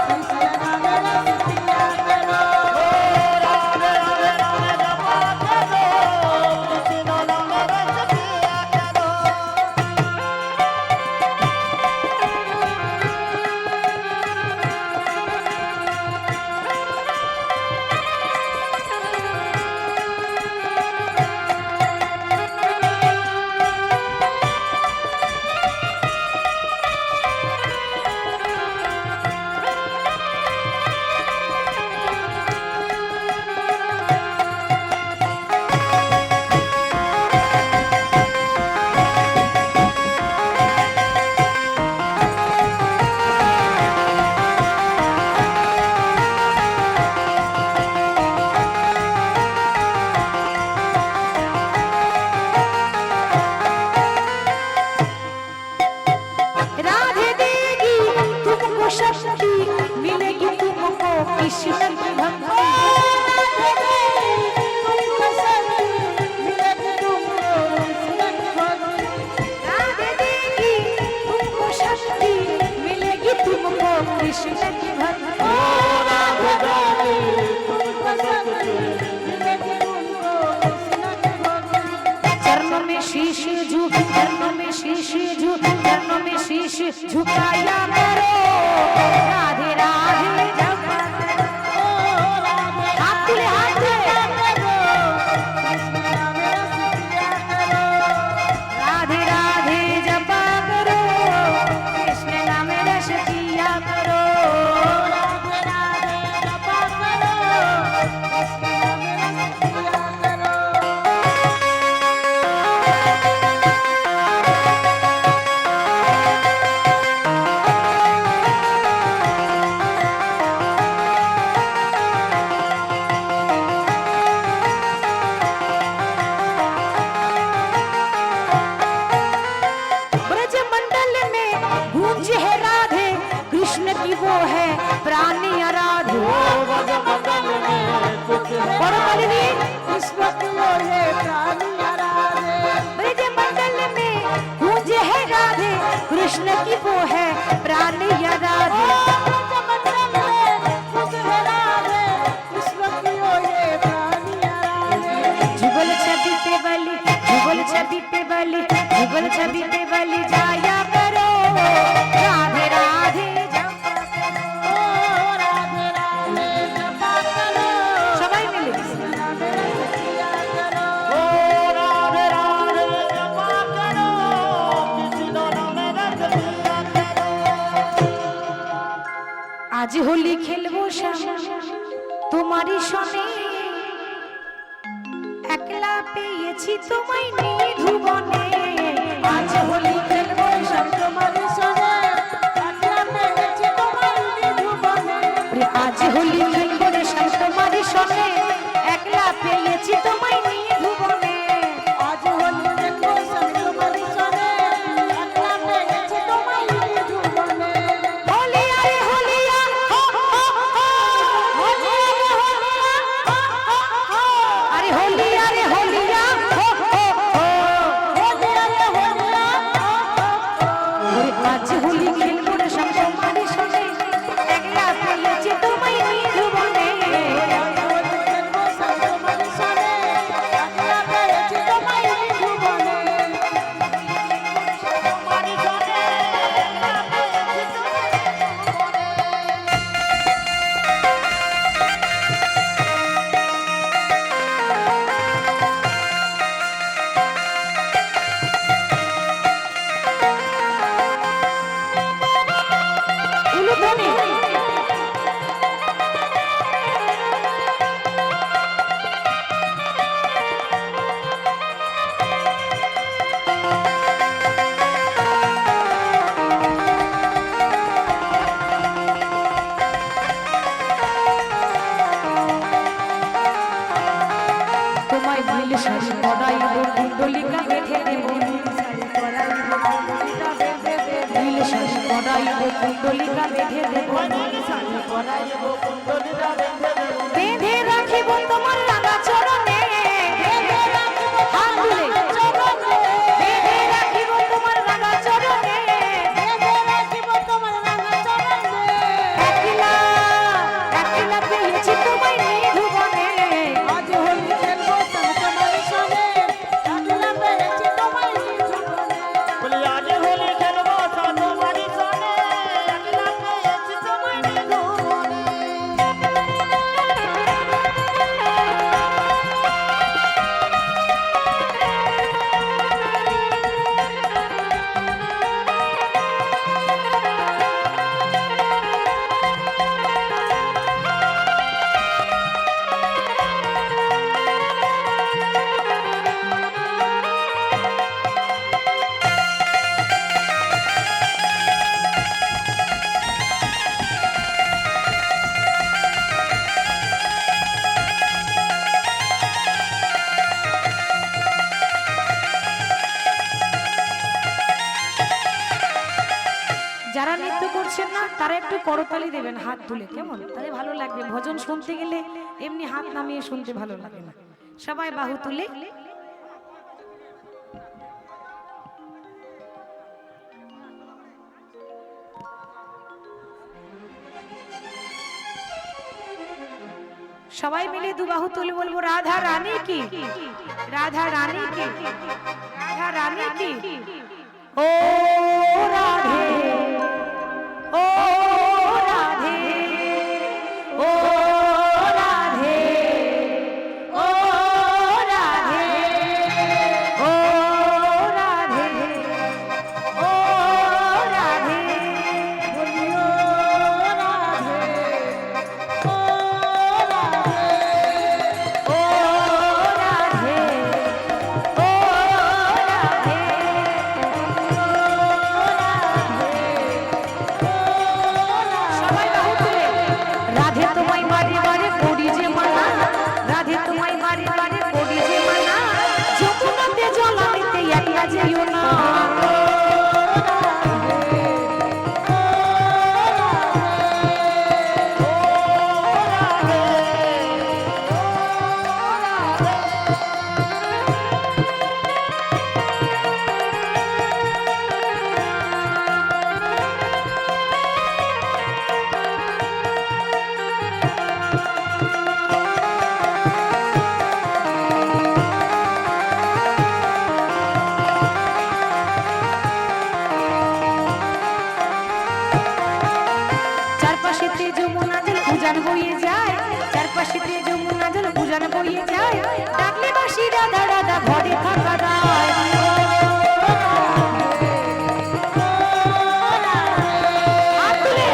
কৃষ্ণ নামে রস পিয়া করো রাধে রাধে রাধে জপা করো কৃষ্ণ নামে রস পিয়া করো। कृष्ण की भक्ति राधे देगी तुमको शक्ति मिलेगी तुमको कृष्ण की भक्ति चरणों में शीश झुक चरणों में शीश झुक चरणों में शीश झुकाया करो राधे राधे जप हाथ तुले हाथ राधे राधे जपा करो कृष्ण नाम रस पिया करो ब्रज मंडल में गूंज है राधे कृष्ण की वो है प्राणी आराधे बड़ो बलवी ब्रज मंडल में गूंज है राधे कृष्ण की वो है प्राणी आराधे जुगल छवि पे बलि जुगल छवि पे बलि जुगल छवि पे बलि जाया करो राधे राधे जपा करो সবাই মিলে আজ হোলি খেলবো শ্যাম তোমারই সনে একলা পেয়েছি তোমায় নিয়ে ধুবনে আজ হোলি খেলবো শ্যাম তোমারই সনে আজ হোলি খেলবো রে শ্যাম তোমারই সনে একলা পেয়েছি তোমায় নিয়ে ধুবনে হোলি আরে হোলিয়া হো হো হো হোলি আরে হোলিয়া হো হো হো আরে হোলি আরে হোলিয়া হো হো হো হোলি আরে হোলিয়া হো হো হো আজ হোলি খেলবো রে সব তোমারই সনে একলা পেয়েছি তোমায় নিয়ে ধুবনে উলুধ্বনি তোমায় নীল শাড়ি পরাইব কুণ্ডলিকা বেঁধে দেব নীল শাড়ি পরাইব কুণ্ডলিকা বেঁধে দেব বেঁধে রাখিব তোমার লাগা চরণে হাত তুলে বেঁধে রাখিব তোমার লাগা চরণে একলা একলা পেয়েছি তোমায় নিয়ে ধুবনে তোমায় তারা একটু করতালি দেবেন হাত তুলে, কেমন? তাহলে ভালো লাগবে। ভজন শুনতে গেলে এমনি হাত নামিয়ে শুনতে ভালো লাগে না। সবাই বাহু তুলে সবাই মিলে দু বাহু তুলে বলবো রাধা রানী কি, রাধা রানী কি, রাধা রানী কি। ও রাধে, ও রাধে, ও রাধে, ও রাধে, ও রাধে, ও রাধে, বলিও রাধে, ও রাধে, ও রাধে, ও রাধে। সবাই বাহু তুলে রাধে তোমায় বারে বারে করি যে মানা, রাধে তোমায় বারে বারে করি যে মানা, যমুনাতে জল আনিতে একা যেও না। চারপাশেতে যমুনা জল উজান বয়ে যায়, চারপাশেতে যমুনা জল উজান বয়ে যায়, ডাকলে বাসি রাধা রাধা ঘরে থাকা দায়। হাত তুলে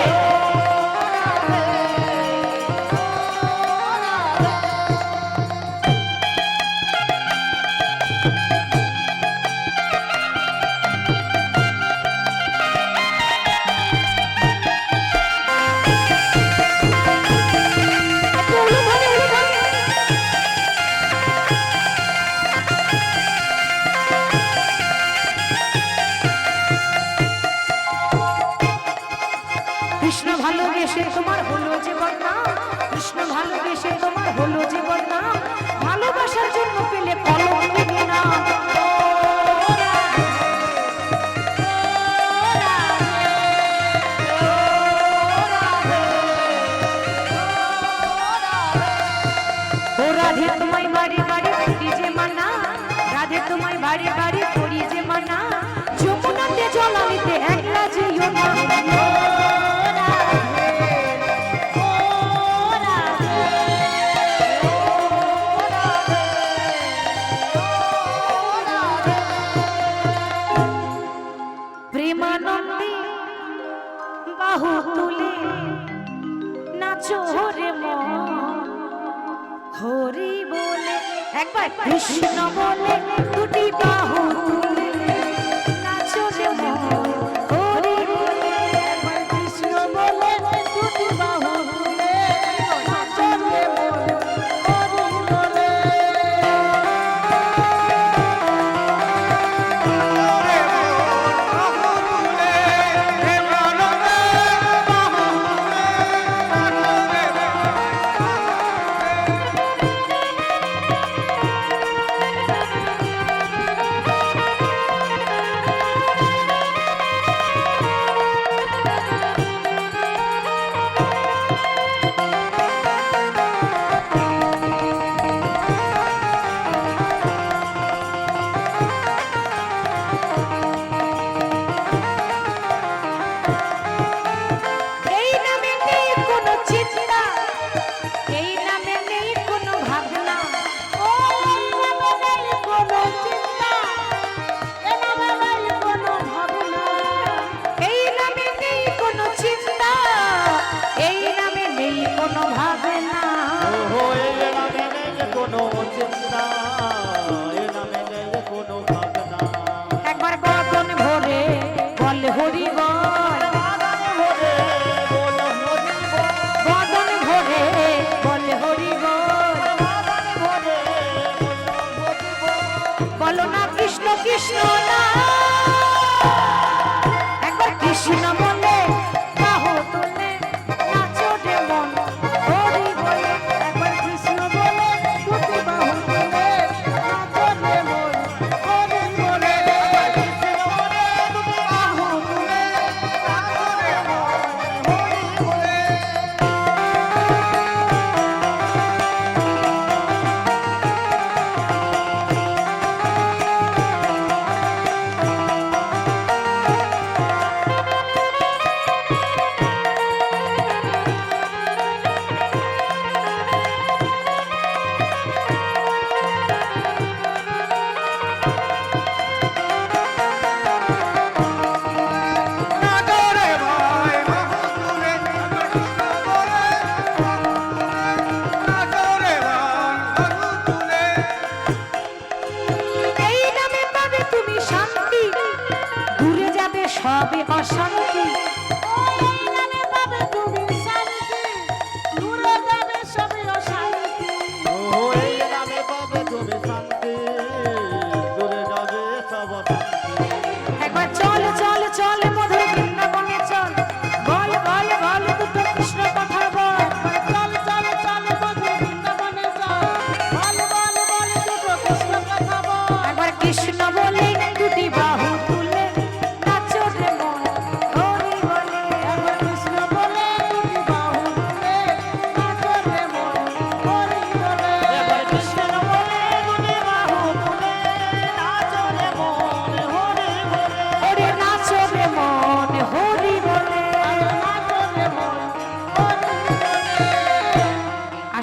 একটু উলুধ্বনি, উলুধ্বনি। কৃষ্ণ ভালোবেসে তোমার হলো যে বদনাম, কৃষ্ণ ভালোবেসে তোমার হলো যে বদনাম, ভালোবাসার জন্য পেলে কলঙ্ক নাম। ও রাধে তোমায় বাড়ি বাড়ি করি যে মানা, রাধে তোমায় বাড়ি বাড়ি করি যে মানা, যমুনাতে জল আনিতে একলা যেও না। প্রেমানন্দে বাহু তুলে নাচো রে মন, হরি বলে একবার কৃষ্ণ বলে দুটি বাহু তুলে নাচো রে মন, হরি বলে একবার কৃষ্ণ বলে দুটি বাহু তুলে নাচো রে মন, হরি বলে।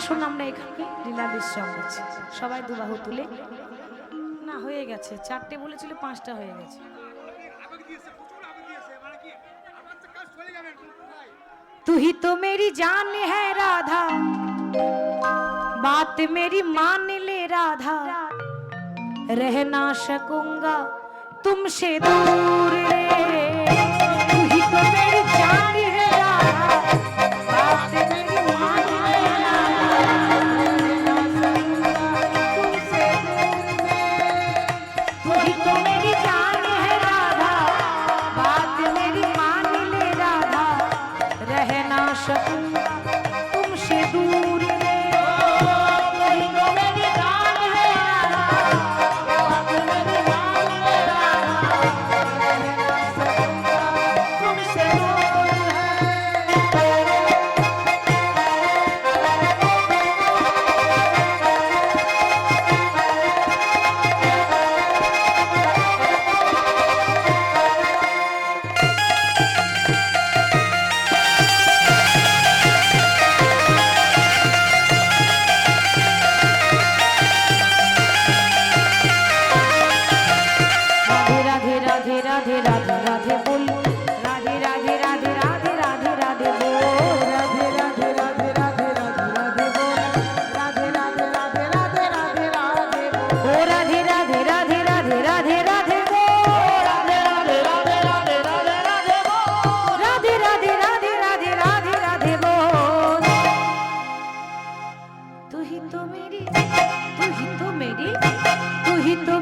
আসুন আমরা এখানে লীলা বিশ্রাম করছি, সবাই দুবাহু তুলে। না হয়ে গেছে, 4টে বলেছিল 5টা হয়ে গেছে। तू ही तो मेरी जान है राधा, बात मेरी मान ले राधा, रह ना सकूंगा तुमसे दूर रे। तू ही तो मेरी जान है राधा, बात मेरी मान ले राधा, तुमसे दूर रे। तू ही तो मेरी जान है राधा, बात मेरी मान ले राधा, रह ना सकूंगा तुमसे दूर रे। तू ही तो मेरी जान है राधा, बात मेरी मान ले राधा, रह ना सकूंगा तुमसे दूर है। राधे राधे राधे राधे राधे बोल, राधे राधे राधे राधे राधे राधे बोल, राधे राधे राधे राधे राधे राधे बोल, राधे राधे राधे राधे राधे राधे बोल, ओ राधे राधे राधे राधे राधे राधे बोल, राधे राधे राधे राधे राधे राधे बोल। राधे राधे राधे राधे राधे राधे बोल। तू ही तो मेरी, तू ही तो मेरी, तू ही तो